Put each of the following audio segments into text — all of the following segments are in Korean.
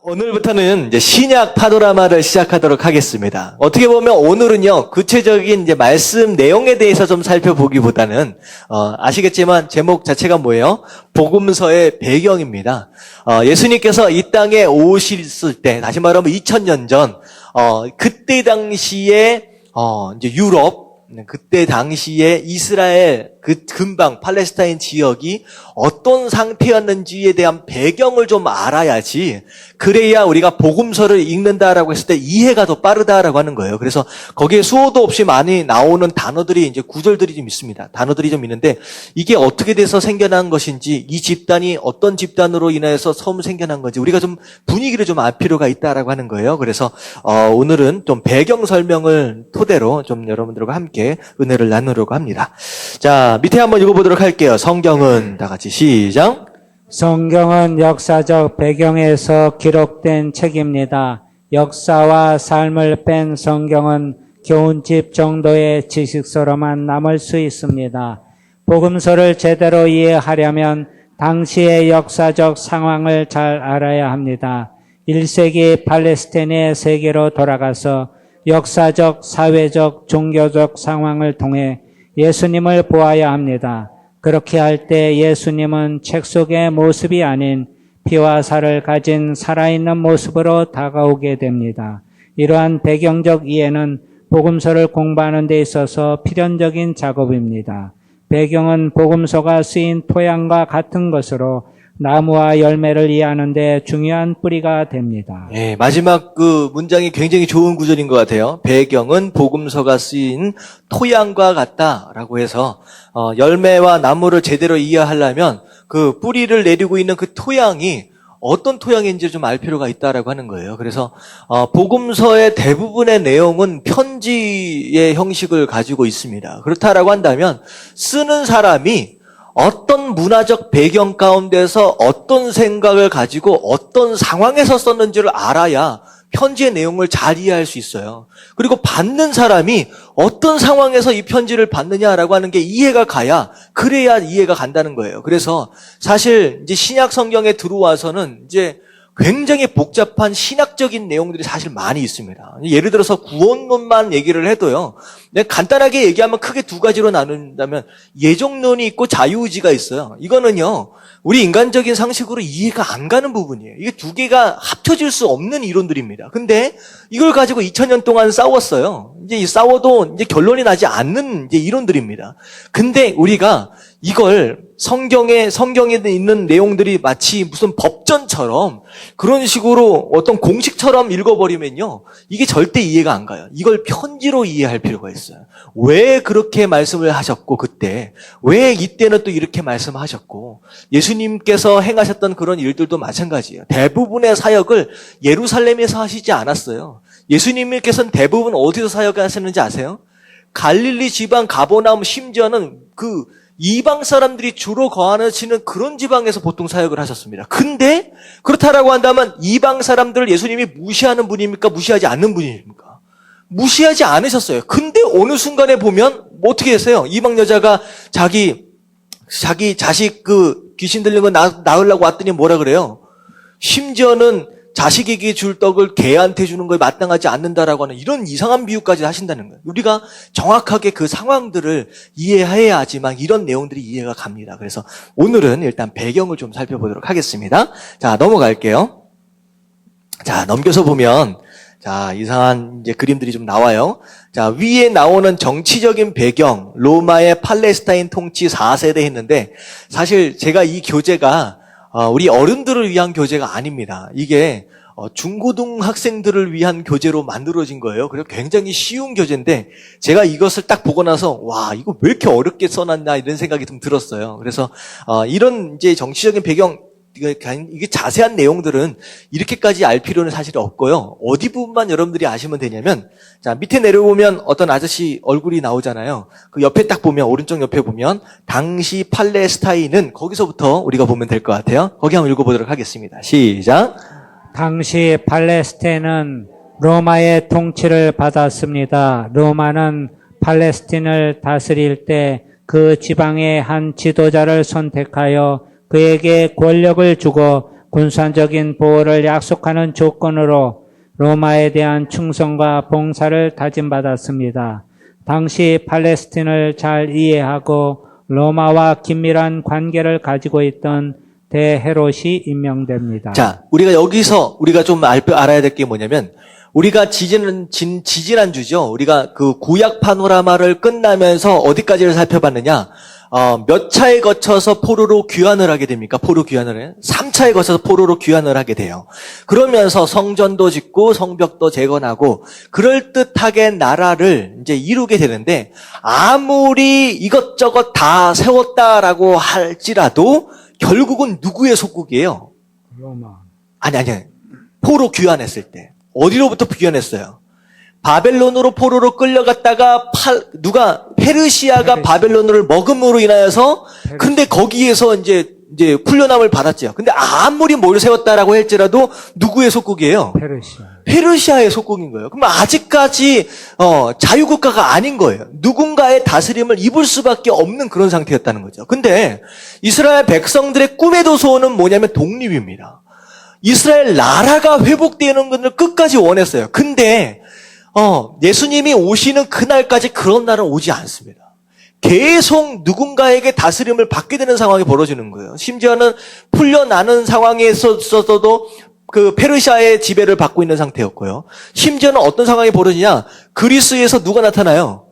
오늘부터는 이제 신약 파노라마를 시작하도록 하겠습니다. 어떻게 보면 오늘은요, 구체적인 이제 말씀 내용에 대해서 좀 살펴보기보다는, 아시겠지만 제목 자체가 뭐예요? 복음서의 배경입니다. 예수님께서 이 땅에 오셨을 때, 다시 말하면 2000년 전, 그때 당시에, 이제 유럽, 그때 당시에 이스라엘 그 근방 팔레스타인 지역이 어떤 상태였는지에 대한 배경을 좀 알아야지, 그래야 우리가 복음서를 읽는다라고 했을 때 이해가 더 빠르다라고 하는 거예요. 그래서 거기에 수호도 없이 많이 나오는 단어들이, 이제 구절들이 좀 있습니다. 단어들이 좀 있는데, 이게 어떻게 돼서 생겨난 것인지, 이 집단이 어떤 집단으로 인해서 처음 생겨난 건지 우리가 좀 분위기를 좀 알 필요가 있다라고 하는 거예요. 그래서 오늘은 좀 배경 설명을 토대로 좀 여러분들과 함께 은혜를 나누려고 합니다. 자, 밑에 한번 읽어보도록 할게요. 성경은 다 같이 시작. 성경은 역사적 배경에서 기록된 책입니다. 역사와 삶을 뺀 성경은 교훈집 정도의 지식서로만 남을 수 있습니다. 복음서를 제대로 이해하려면 당시의 역사적 상황을 잘 알아야 합니다. 1세기 팔레스타인의 세계로 돌아가서 역사적, 사회적, 종교적 상황을 통해 예수님을 보아야 합니다. 그렇게 할 때 예수님은 책 속의 모습이 아닌 피와 살을 가진 살아있는 모습으로 다가오게 됩니다. 이러한 배경적 이해는 복음서를 공부하는 데 있어서 필연적인 작업입니다. 배경은 복음서가 쓰인 토양과 같은 것으로 나무와 열매를 이해하는 데 중요한 뿌리가 됩니다. 예, 마지막 그 문장이 굉장히 좋은 구절인 것 같아요. 배경은 복음서가 쓰인 토양과 같다라고 해서, 열매와 나무를 제대로 이해하려면 그 뿌리를 내리고 있는 그 토양이 어떤 토양인지 좀 알 필요가 있다라고 하는 거예요. 그래서 복음서의 대부분의 내용은 편지의 형식을 가지고 있습니다. 그렇다라고 한다면 쓰는 사람이 어떤 문화적 배경 가운데서 어떤 생각을 가지고 어떤 상황에서 썼는지를 알아야 편지의 내용을 잘 이해할 수 있어요. 그리고 받는 사람이 어떤 상황에서 이 편지를 받느냐라고 하는 게 이해가 가야, 그래야 이해가 간다는 거예요. 그래서 사실 이제 신약 성경에 들어와서는 이제 굉장히 복잡한 신학적인 내용들이 사실 많이 있습니다. 예를 들어서 구원론만 얘기를 해도요, 간단하게 얘기하면 크게 두 가지로 나눈다면 예정론이 있고 자유의지가 있어요. 이거는요, 우리 인간적인 상식으로 이해가 안 가는 부분이에요. 이게 두 개가 합쳐질 수 없는 이론들입니다. 근데 이걸 가지고 2000년 동안 싸웠어요. 이제 싸워도 이제 결론이 나지 않는 이제 이론들입니다. 근데 우리가 이걸 성경에 있는 내용들이 마치 무슨 법전처럼 그런 식으로 어떤 공식처럼 읽어버리면요, 이게 절대 이해가 안 가요. 이걸 편지로 이해할 필요가 있어요. 왜 그렇게 말씀을 하셨고, 그때 왜 이때는 또 이렇게 말씀하셨고, 예수님께서 행하셨던 그런 일들도 마찬가지예요. 대부분의 사역을 예루살렘에서 하시지 않았어요. 예수님께서는 대부분 어디서 사역하셨는지 아세요? 갈릴리 지방 가버나움, 심지어는 그 이방 사람들이 주로 거하시는 그런 지방에서 보통 사역을 하셨습니다. 근데 그렇다라고 한다면 이방 사람들을 예수님이 무시하는 분입니까? 무시하지 않는 분입니까? 무시하지 않으셨어요. 근데 어느 순간에 보면 뭐 어떻게 했어요? 이방 여자가 자기 자식 그 귀신 들린 거 낳으려고 왔더니 뭐라 그래요? 심지어는 자식에게 줄 떡을 개한테 주는 거에 마땅하지 않는다라고 하는 이런 이상한 비유까지 하신다는 거예요. 우리가 정확하게 그 상황들을 이해해야지만 이런 내용들이 이해가 갑니다. 그래서 오늘은 일단 배경을 좀 살펴보도록 하겠습니다. 자, 넘어갈게요. 자, 넘겨서 보면, 자, 이상한 이제 그림들이 좀 나와요. 자, 위에 나오는 정치적인 배경, 로마의 팔레스타인 통치 4세대 했는데, 사실 제가 이 교재가 우리 어른들을 위한 교재가 아닙니다. 이게 중고등학생들을 위한 교재로 만들어진 거예요. 그래서 굉장히 쉬운 교재인데, 제가 이것을 딱 보고 나서 와, 이거 왜 이렇게 어렵게 써놨나 이런 생각이 좀 들었어요. 그래서 이런 이제 정치적인 배경, 이게 자세한 내용들은 이렇게까지 알 필요는 사실 없고요. 어디 부분만 여러분들이 아시면 되냐면, 자, 밑에 내려보면 어떤 아저씨 얼굴이 나오잖아요. 그 옆에 딱 보면, 오른쪽 옆에 보면 당시 팔레스타인은, 거기서부터 우리가 보면 될 것 같아요. 거기 한번 읽어보도록 하겠습니다. 시작. 당시 팔레스타인은 로마의 통치를 받았습니다. 로마는 팔레스틴을 다스릴 때 그 지방의 한 지도자를 선택하여 그에게 권력을 주고 군사적인 보호를 약속하는 조건으로 로마에 대한 충성과 봉사를 다짐받았습니다. 당시 팔레스틴을 잘 이해하고 로마와 긴밀한 관계를 가지고 있던 대헤롯이 임명됩니다. 자, 우리가 여기서 우리가 좀 알아야 될 게 뭐냐면, 우리가 지지난주죠. 우리가 그 구약 파노라마를 끝나면서 어디까지를 살펴봤느냐? 몇 차에 거쳐서 포로로 귀환을 하게 됩니까? 포로 귀환을 해요. 3차에 거쳐서 포로로 귀환을 하게 돼요. 그러면서 성전도 짓고 성벽도 재건하고 그럴듯하게 나라를 이제 이루게 되는데, 아무리 이것저것 다 세웠다라고 할지라도 결국은 누구의 속국이에요? 로마. 아니. 포로 귀환했을 때. 어디로부터 귀환했어요? 바벨론으로 포로로 끌려갔다가 페르시아가 바벨론을 먹음으로 인하여서, 근데 거기에서 이제 훈련함을 받았죠. 근데 아무리 뭘 세웠다라고 할지라도 누구의 속국이에요? 페르시아. 페르시아의 속국인 거예요. 그럼 아직까지 자유국가가 아닌 거예요. 누군가의 다스림을 입을 수밖에 없는 그런 상태였다는 거죠. 근데 이스라엘 백성들의 꿈의 도소는 뭐냐면 독립입니다. 이스라엘 나라가 회복되는 것을 끝까지 원했어요. 근데 예수님이 오시는 그날까지 그런 날은 오지 않습니다. 계속 누군가에게 다스림을 받게 되는 상황이 벌어지는 거예요. 심지어는 풀려나는 상황에 있어서도 그 페르시아의 지배를 받고 있는 상태였고요. 심지어는 어떤 상황이 벌어지냐? 그리스에서 누가 나타나요?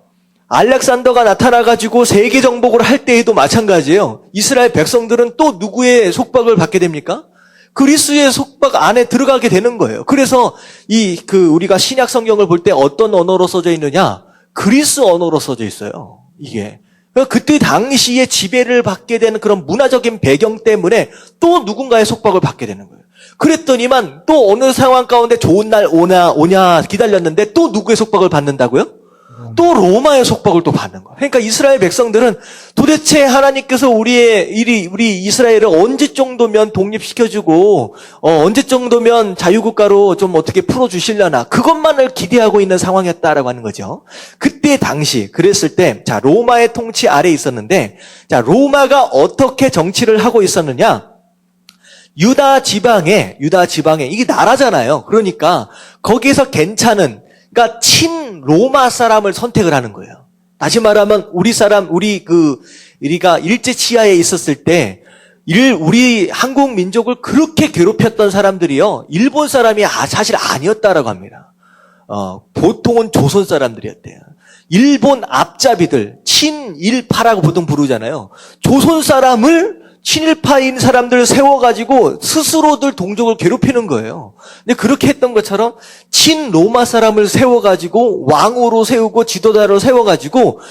알렉산더가 나타나가지고 세계 정복을 할 때에도 마찬가지예요. 이스라엘 백성들은 또 누구의 속박을 받게 됩니까? 그리스의 속박 안에 들어가게 되는 거예요. 그래서 우리가 신약 성경을 볼 때 어떤 언어로 써져 있느냐? 그리스 언어로 써져 있어요. 이게. 그러니까 그때 당시에 지배를 받게 되는 그런 문화적인 배경 때문에 또 누군가의 속박을 받게 되는 거예요. 그랬더니만 또 어느 상황 가운데 좋은 날 오냐 기다렸는데 또 누구의 속박을 받는다고요? 또 로마의 속박을 또 받는 거예요. 그러니까 이스라엘 백성들은 도대체 하나님께서 우리 이스라엘을 언제 정도면 독립시켜주고, 언제 정도면 자유국가로 좀 어떻게 풀어주시려나, 그것만을 기대하고 있는 상황이었다라고 하는 거죠. 그때 당시, 그랬을 때, 자, 로마의 통치 아래에 있었는데, 자, 로마가 어떻게 정치를 하고 있었느냐? 유다 지방에, 이게 나라잖아요. 그러니까, 거기에서 괜찮은, 그러니까 친로마 사람을 선택을 하는 거예요. 다시 말하면 우리가 일제 치하에 있었을 때 우리 한국 민족을 그렇게 괴롭혔던 사람들이요, 일본 사람이 사실 아니었다라고 합니다. 보통은 조선 사람들이었대요. 일본 앞잡이들, 친일파라고 보통 부르잖아요. 조선 사람을 친일파인 사람들을 세워가지고 스스로들 동족을 괴롭히는 거예요. 근데 그렇게 했던 것처럼 친로마 사람을 세워가지고 왕으로 세우고 지도자로 세워가지고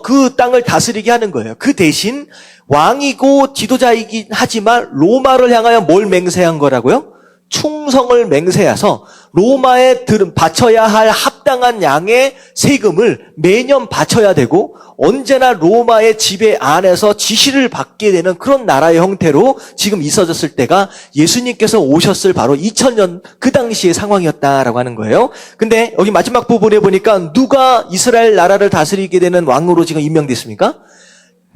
그 땅을 다스리게 하는 거예요. 그 대신 왕이고 지도자이긴 하지만 로마를 향하여 뭘 맹세한 거라고요? 충성을 맹세해서 로마에 바쳐야 할 합당한 양의 세금을 매년 바쳐야 되고, 언제나 로마의 지배 안에서 지시를 받게 되는 그런 나라의 형태로 지금 있어졌을 때가 예수님께서 오셨을 바로 2000년 그 당시의 상황이었다라고 하는 거예요. 근데 여기 마지막 부분에 보니까 누가 이스라엘 나라를 다스리게 되는 왕으로 지금 임명됐습니까?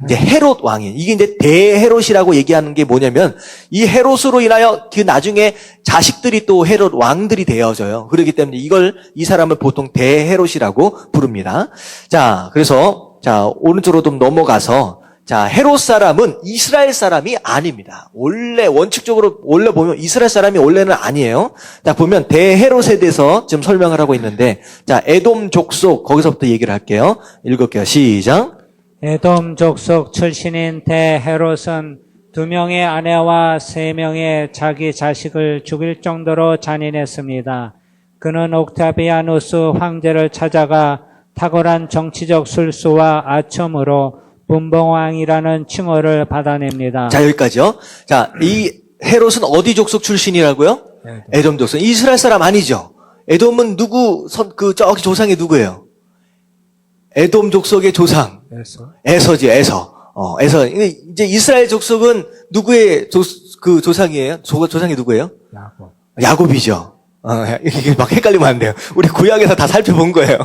이제 헤롯 왕이에요. 이게 이제 대헤롯이라고 얘기하는 게 뭐냐면, 이 헤롯으로 인하여 그 나중에 자식들이 또 헤롯 왕들이 되어져요. 그렇기 때문에 이 사람을 보통 대헤롯이라고 부릅니다. 자, 그래서 오른쪽으로 좀 넘어가서, 자, 헤롯 사람은 이스라엘 사람이 아닙니다. 원칙적으로 보면 이스라엘 사람이 원래는 아니에요. 자, 보면 대헤롯에 대해서 지금 설명을 하고 있는데, 자, 에돔 족속, 거기서부터 얘기를 할게요. 읽을게요. 시작. 에돔 족속 출신인 대헤롯은 2명의 아내와 3명의 자기 자식을 죽일 정도로 잔인했습니다. 그는 옥타비아누스 황제를 찾아가 탁월한 정치적 술수와 아첨으로 분봉왕이라는 칭호를 받아냅니다. 자, 여기까지요. 자, 이 헤롯은 어디 족속 출신이라고요? 에돔 족속. 이스라엘 사람 아니죠. 에돔은 저기 조상이 누구예요? 에돔 족속의 조상. 에서지, 에서. 에서. 이제 이스라엘 족속은 누구의 조상이에요? 조상이 누구예요? 야곱이죠. 이게 막 헷갈리면 안 돼요. 우리 구약에서 다 살펴본 거예요.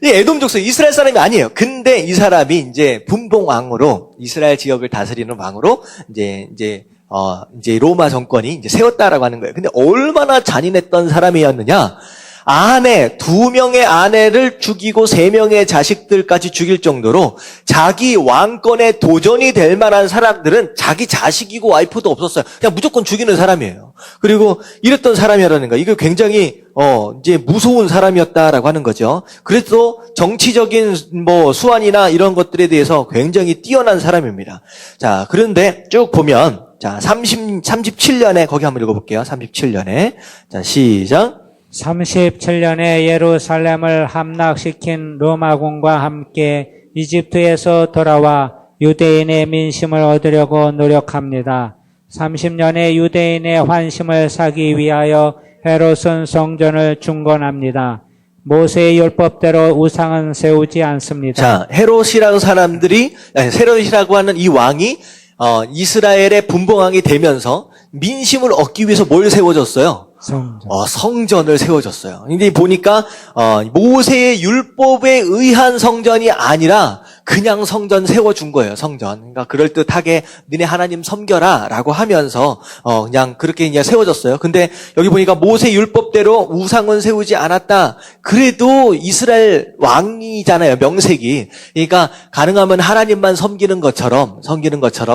이 에돔 족속, 이스라엘 사람이 아니에요. 근데 이 사람이 이제 분봉왕으로, 이스라엘 지역을 다스리는 왕으로, 이제, 이제 로마 정권이 이제 세웠다라고 하는 거예요. 근데 얼마나 잔인했던 사람이었느냐? 2명의 아내를 죽이고 3명의 자식들까지 죽일 정도로 자기 왕권에 도전이 될 만한 사람들은 자기 자식이고 와이프도 없었어요. 그냥 무조건 죽이는 사람이에요. 그리고 이랬던 사람이라는 거. 이게 굉장히 이제 무서운 사람이었다라고 하는 거죠. 그래도 정치적인 수완이나 이런 것들에 대해서 굉장히 뛰어난 사람입니다. 자, 그런데 쭉 보면 자, 37년에 거기 한번 읽어 볼게요. 37년에. 자, 시작. 37년에 예루살렘을 함락시킨 로마군과 함께 이집트에서 돌아와 유대인의 민심을 얻으려고 노력합니다. 30년에 유대인의 환심을 사기 위하여 헤롯은 성전을 중건합니다. 모세의 율법대로 우상은 세우지 않습니다. 자, 헤롯이라고 하는 이 왕이 이스라엘의 분봉왕이 되면서 민심을 얻기 위해서 뭘 세워줬어요? 성전을 세워줬어요. 근데 보니까 모세의 율법에 의한 성전이 아니라 그냥 성전 세워준 거예요. 성전. 그러니까 그럴듯하게 니네 하나님 섬겨라라고 하면서 그냥 그렇게 그냥 세워졌어요. 근데 여기 보니까 모세 율법대로 우상은 세우지 않았다. 그래도 이스라엘 왕이잖아요. 명색이. 그러니까 가능하면 하나님만 섬기는 것처럼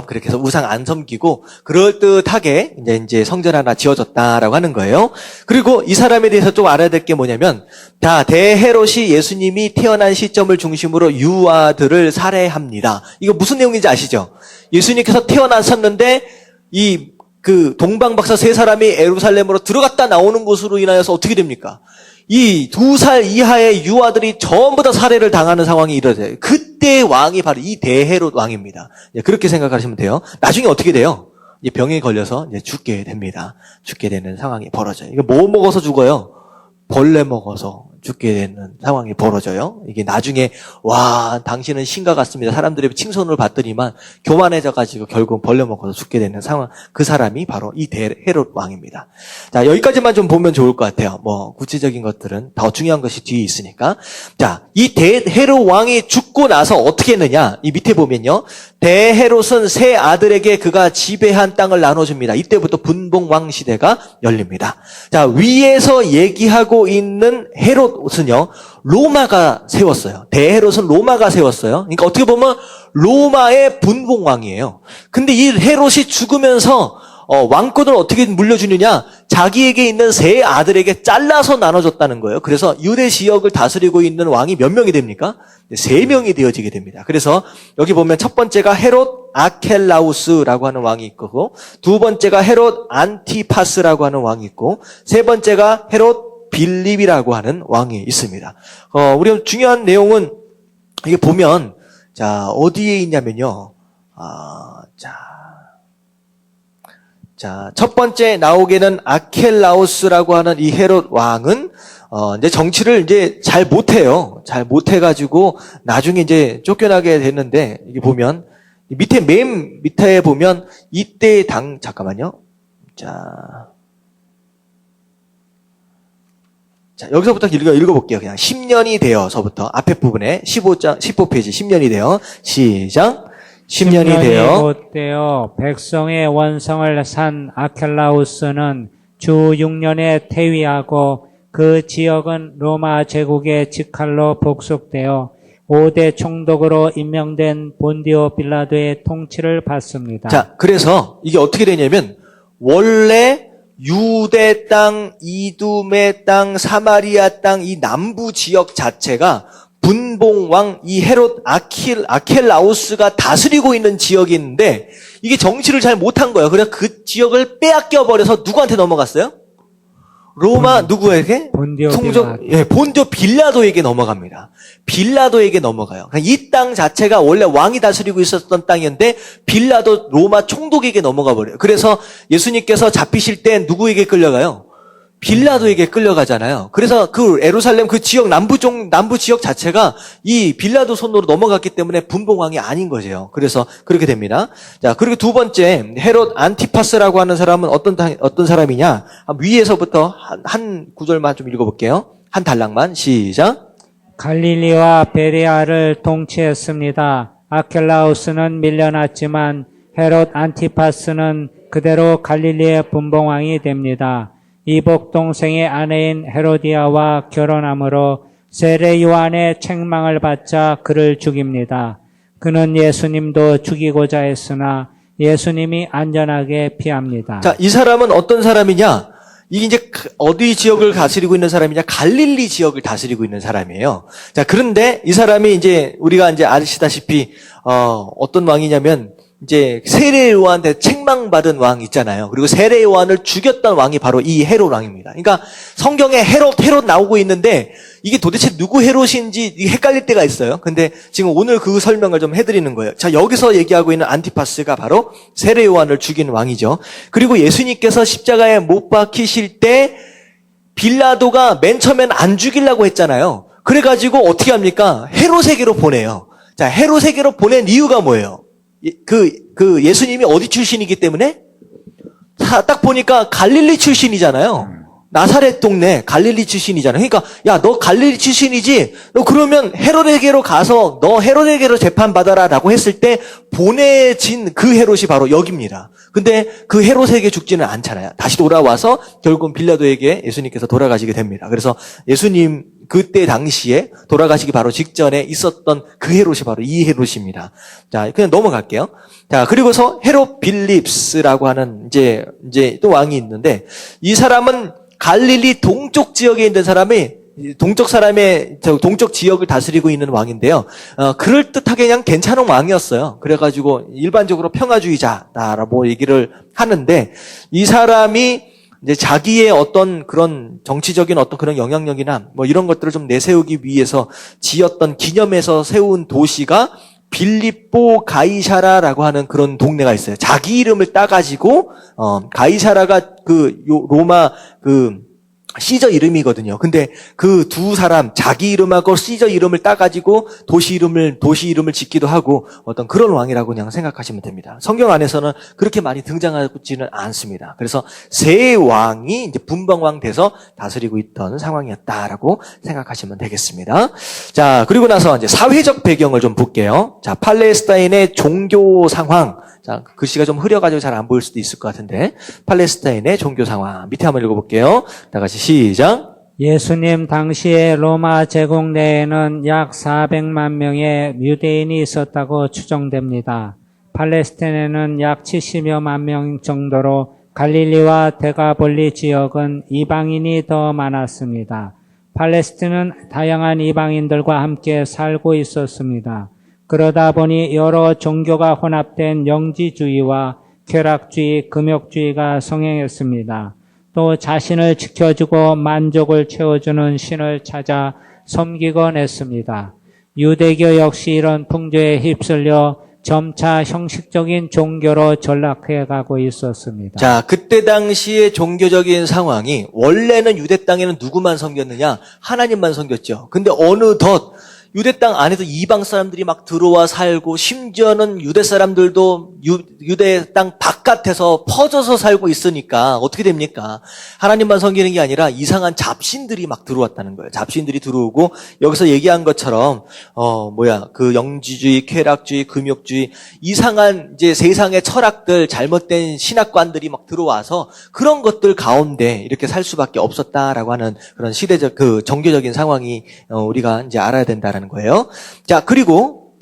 그렇게 해서 우상 안 섬기고 그럴듯하게 이제 성전 하나 지어졌다라고 하는 거예요. 그리고 이 사람에 대해서 좀 알아야 될 게 뭐냐면 대헤롯이 예수님이 태어난 시점을 중심으로 유아들을 살해합니다. 이거 무슨 내용인지 아시죠? 예수님께서 태어나셨는데 동방박사 3사람이 예루살렘으로 들어갔다 나오는 것으로 인하여서 어떻게 됩니까? 이 2살 이하의 유아들이 전부 다 살해를 당하는 상황이 일어나요. 그때 왕이 바로 이 대헤롯 왕입니다. 그렇게 생각하시면 돼요. 나중에 어떻게 돼요? 병에 걸려서 이제 죽게 됩니다. 죽게 되는 상황이 벌어져요. 이거 뭐 먹어서 죽어요? 벌레 먹어서 죽게 되는 상황이 벌어져요. 이게 나중에 당신은 신과 같습니다. 사람들의 칭송을 받더니만 교만해져가지고 결국 벌레 먹어서 죽게 되는 상황. 그 사람이 바로 이 헤롯 왕입니다. 자, 여기까지만 좀 보면 좋을 것 같아요. 구체적인 것들은 더 중요한 것이 뒤에 있으니까. 자, 이 헤롯 왕이 죽고 나서 어떻게 했느냐? 이 밑에 보면요. 대헤롯은 3 아들에게 그가 지배한 땅을 나눠줍니다. 이때부터 분봉왕 시대가 열립니다. 자, 위에서 얘기하고 있는 헤롯은요, 로마가 세웠어요. 대헤롯은 로마가 세웠어요. 그러니까 어떻게 보면 로마의 분봉왕이에요. 근데 이 헤롯이 죽으면서 왕권을 어떻게 물려주느냐? 자기에게 있는 3 아들에게 잘라서 나눠줬다는 거예요. 그래서 유대 지역을 다스리고 있는 왕이 몇 명이 됩니까? 3명이 되어지게 됩니다. 그래서 여기 보면 첫 번째가 헤롯 아켈라우스라고 하는 왕이 있고, 두 번째가 헤롯 안티파스라고 하는 왕이 있고, 세 번째가 헤롯 빌립이라고 하는 왕이 있습니다. 우리가 중요한 내용은 이게 보면 어디에 있냐면요. 자, 첫 번째 나오게는 아켈라우스라고 하는 이 헤롯 왕은 이제 정치를 이제 잘 못해요. 잘 못해가지고 나중에 이제 쫓겨나게 됐는데, 이게 보면 맨 밑에 보면 이때 잠깐만요. 자, 여기서부터 읽어볼게요. 그냥 10년이 되어서부터 앞에 부분에 15페이지 10년이 되어 시작. 10년이 되어 백성의 원성을 산 아켈라우스는 주 6년에 퇴위하고 그 지역은 로마 제국의 직할로 복속되어 5대 총독으로 임명된 본디오 빌라도의 통치를 받습니다. 자, 그래서 이게 어떻게 되냐면 원래 유대 땅, 이두메 땅, 사마리아 땅 이 남부 지역 자체가 분봉왕 이 헤롯 아켈라우스가 다스리고 있는 지역이 있는데 이게 정치를 잘 못한 거예요. 그래서 그 지역을 빼앗겨 버려서 누구한테 넘어갔어요? 로마 누구에게? 본디오 빌라도에게 넘어갑니다. 빌라도에게 넘어가요. 이 땅 자체가 원래 왕이 다스리고 있었던 땅이었는데 빌라도 로마 총독에게 넘어가 버려요. 그래서 예수님께서 잡히실 때 누구에게 끌려가요? 빌라도에게 끌려가잖아요. 그래서 그 예루살렘 그 지역 남부 지역 자체가 이 빌라도 손으로 넘어갔기 때문에 분봉왕이 아닌 거죠. 그래서 그렇게 됩니다. 자, 그리고 두 번째 헤롯 안티파스라고 하는 사람은 어떤 사람이냐? 위에서부터 한 구절만 좀 읽어볼게요. 한 단락만 시작. 갈릴리와 베레아를 통치했습니다. 아켈라우스는 밀려났지만 헤롯 안티파스는 그대로 갈릴리의 분봉왕이 됩니다. 이복 동생의 아내인 헤로디아와 결혼함으로 세례 요한의 책망을 받자 그를 죽입니다. 그는 예수님도 죽이고자 했으나 예수님이 안전하게 피합니다. 자, 이 사람은 어떤 사람이냐? 이게 이제 어디 지역을 다스리고 있는 사람이냐? 갈릴리 지역을 다스리고 있는 사람이에요. 자, 그런데 이 사람이 이제 우리가 이제 아시다시피 어떤 왕이냐면 이제 세례 요한한테 책망받은 왕 있잖아요. 그리고 세례 요한을 죽였던 왕이 바로 이 헤롯 왕입니다. 그러니까 성경에 헤롯 나오고 있는데 이게 도대체 누구 헤롯인지 헷갈릴 때가 있어요. 근데 지금 오늘 그 설명을 좀 해드리는 거예요. 자, 여기서 얘기하고 있는 안티파스가 바로 세례 요한을 죽인 왕이죠. 그리고 예수님께서 십자가에 못 박히실 때 빌라도가 맨 처음엔 안 죽이려고 했잖아요. 그래가지고 어떻게 합니까? 헤롯에게로 보내요. 자, 헤롯에게로 보낸 이유가 뭐예요? 그 예수님이 어디 출신이기 때문에? 딱 보니까 갈릴리 출신이잖아요. 나사렛 동네 갈릴리 출신이잖아요. 그러니까 야, 너 갈릴리 출신이지? 너 그러면 헤롯에게로 가서 너 헤롯에게로 재판받아라라고 했을 때 보내진 그 헤롯이 바로 여기입니다. 근데 그 헤롯에게 죽지는 않잖아요. 다시 돌아와서 결국은 빌라도에게 예수님께서 돌아가시게 됩니다. 그래서 예수님 그때 당시에 돌아가시기 바로 직전에 있었던 그 헤롯이 바로 이 헤롯입니다. 자, 그냥 넘어갈게요. 자, 그리고서 헤롯 빌립스라고 하는 이제 또 왕이 있는데 이 사람은 갈릴리 동쪽 지역에 있는 사람이 동쪽 지역을 다스리고 있는 왕인데요. 그럴듯하게 그냥 괜찮은 왕이었어요. 그래가지고 일반적으로 평화주의자다라고 얘기를 하는데 이 사람이 이제 자기의 어떤 그런 정치적인 어떤 그런 영향력이나 뭐 이런 것들을 좀 내세우기 위해서 지었던 기념해서 세운 도시가 빌립보 가이사라라고 하는 그런 동네가 있어요. 자기 이름을 따가지고 가이사라가 로마 시저 이름이거든요. 근데 그 두 사람 자기 이름하고 시저 이름을 따가지고 도시 이름을 짓기도 하고 어떤 그런 왕이라고 그냥 생각하시면 됩니다. 성경 안에서는 그렇게 많이 등장하지는 않습니다. 그래서 세 왕이 이제 분봉왕 돼서 다스리고 있던 상황이었다라고 생각하시면 되겠습니다. 자, 그리고 나서 이제 사회적 배경을 좀 볼게요. 자, 팔레스타인의 종교 상황. 자, 글씨가 좀 흐려가지고 잘 안 보일 수도 있을 것 같은데 팔레스타인의 종교 상황 밑에 한번 읽어볼게요. 다 같이 시작. 예수님 당시에 로마 제국 내에는 약 400만 명의 유대인이 있었다고 추정됩니다. 팔레스타인에는 약 70여만 명 정도로 갈릴리와 데가볼리 지역은 이방인이 더 많았습니다. 팔레스타인은 다양한 이방인들과 함께 살고 있었습니다. 그러다 보니 여러 종교가 혼합된 영지주의와 쾌락주의, 금욕주의가 성행했습니다. 또 자신을 지켜주고 만족을 채워주는 신을 찾아 섬기곤 했습니다. 유대교 역시 이런 풍조에 휩쓸려 점차 형식적인 종교로 전락해가고 있었습니다. 자, 그때 당시의 종교적인 상황이 원래는 유대 땅에는 누구만 섬겼느냐? 하나님만 섬겼죠. 근데 어느덧 유대 땅 안에도 이방 사람들이 막 들어와 살고 심지어는 유대 사람들도 유대 땅 바깥에서 퍼져서 살고 있으니까 어떻게 됩니까? 하나님만 섬기는 게 아니라 이상한 잡신들이 막 들어왔다는 거예요. 잡신들이 들어오고 여기서 얘기한 것처럼 그 영지주의, 쾌락주의, 금욕주의 이상한 이제 세상의 철학들 잘못된 신학관들이 막 들어와서 그런 것들 가운데 이렇게 살 수밖에 없었다라고 하는 그런 시대적 그 종교적인 상황이 우리가 이제 알아야 된다라는 거예요. 자, 그리고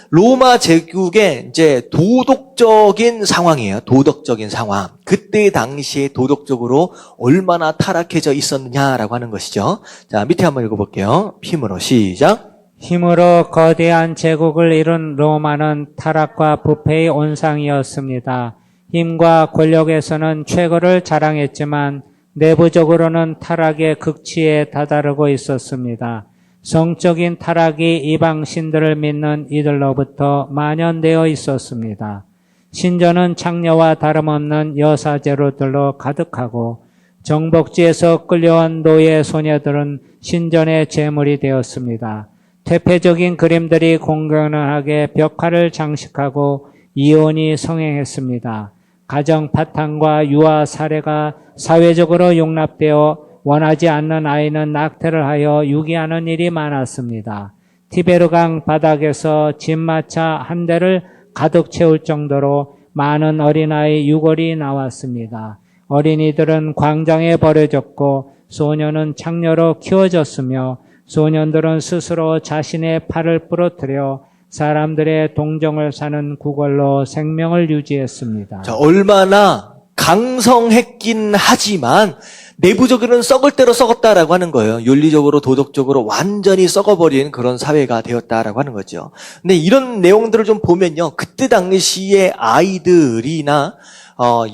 로마 제국의 이제 도덕적인 상황이에요. 도덕적인 상황. 그때 당시에 도덕적으로 얼마나 타락해져 있었느냐라고 하는 것이죠. 자, 밑에 한번 읽어볼게요. 힘으로 시작. 힘으로 거대한 제국을 이룬 로마는 타락과 부패의 온상이었습니다. 힘과 권력에서는 최고를 자랑했지만 내부적으로는 타락의 극치에 다다르고 있었습니다. 성적인 타락이 이방 신들을 믿는 이들로부터 만연되어 있었습니다. 신전은 창녀와 다름없는 여사제로들로 가득하고 정복지에서 끌려온 노예 소녀들은 신전의 제물이 되었습니다. 퇴폐적인 그림들이 공공연하게 벽화를 장식하고 이혼이 성행했습니다. 가정 파탄과 유아 살해가 사회적으로 용납되어 원하지 않는 아이는 낙태를 하여 유기하는 일이 많았습니다. 티베르강 바닥에서 진마차 한 대를 가득 채울 정도로 많은 어린아이 유골이 나왔습니다. 어린이들은 광장에 버려졌고 소년은 창녀로 키워졌으며 소년들은 스스로 자신의 팔을 부러뜨려 사람들의 동정을 사는 구걸로 생명을 유지했습니다. 자, 얼마나 강성했긴 하지만 내부적으로는 썩을 대로 썩었다라고 하는 거예요. 윤리적으로 도덕적으로 완전히 썩어버린 그런 사회가 되었다라고 하는 거죠. 근데 이런 내용들을 좀 보면요, 그때 당시에 아이들이나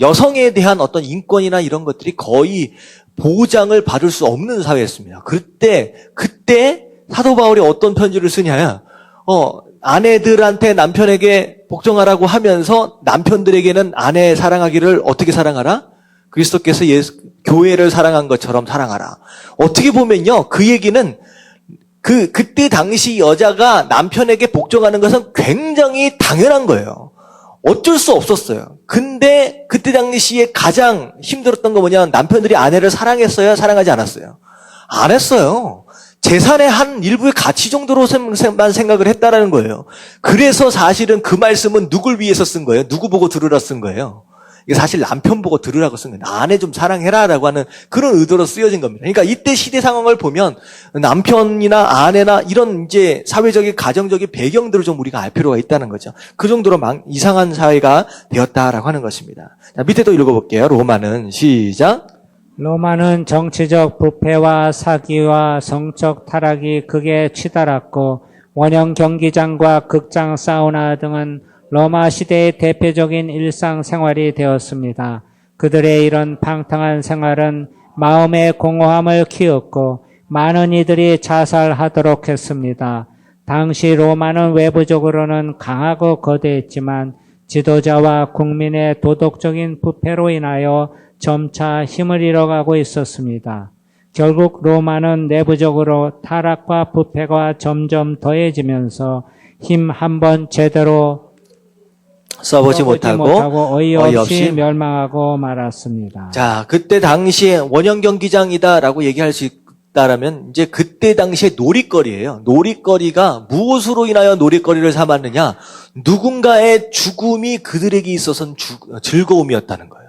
여성에 대한 어떤 인권이나 이런 것들이 거의 보장을 받을 수 없는 사회였습니다. 그때 사도 바울이 어떤 편지를 쓰냐? 아내들한테 남편에게 복종하라고 하면서 남편들에게는 아내 사랑하기를 어떻게 사랑하라? 그리스도께서 교회를 사랑한 것처럼 사랑하라. 어떻게 보면요, 그 얘기는 그때 당시 여자가 남편에게 복종하는 것은 굉장히 당연한 거예요. 어쩔 수 없었어요. 근데 그때 당시에 가장 힘들었던 거 뭐냐? 남편들이 아내를 사랑했어요? 사랑하지 않았어요? 안 했어요. 재산의 한 일부의 가치 정도로만 생각을 했다라는 거예요. 그래서 사실은 그 말씀은 누굴 위해서 쓴 거예요? 누구 보고 들으라 쓴 거예요? 이게 사실 남편 보고 들으라고 쓴 거예요. 아내 좀 사랑해라라고 하는 그런 의도로 쓰여진 겁니다. 그러니까 이때 시대 상황을 보면 남편이나 아내나 이런 이제 사회적인 가정적인 배경들을 좀 우리가 알 필요가 있다는 거죠. 그 정도로 이상한 사회가 되었다라고 하는 것입니다. 자, 밑에 또 읽어볼게요. 로마는 시작. 로마는 정치적 부패와 사기와 성적 타락이 극에 치달았고 원형 경기장과 극장 사우나 등은 로마 시대의 대표적인 일상생활이 되었습니다. 그들의 이런 방탕한 생활은 마음의 공허함을 키웠고 많은 이들이 자살하도록 했습니다. 당시 로마는 외부적으로는 강하고 거대했지만 지도자와 국민의 도덕적인 부패로 인하여 점차 힘을 잃어가고 있었습니다. 결국 로마는 내부적으로 타락과 부패가 점점 더해지면서 힘 한번 제대로 써보지 못하고 어이없이 멸망하고 말았습니다. 자, 그때 당시에 원형 경기장이다라고 얘기할 수 있다라면 이제 그때 당시에 놀이거리예요. 놀이거리가 무엇으로 인하여 놀이거리를 삼았느냐? 누군가의 죽음이 그들에게 있어서는 즐거움이었다는 거예요.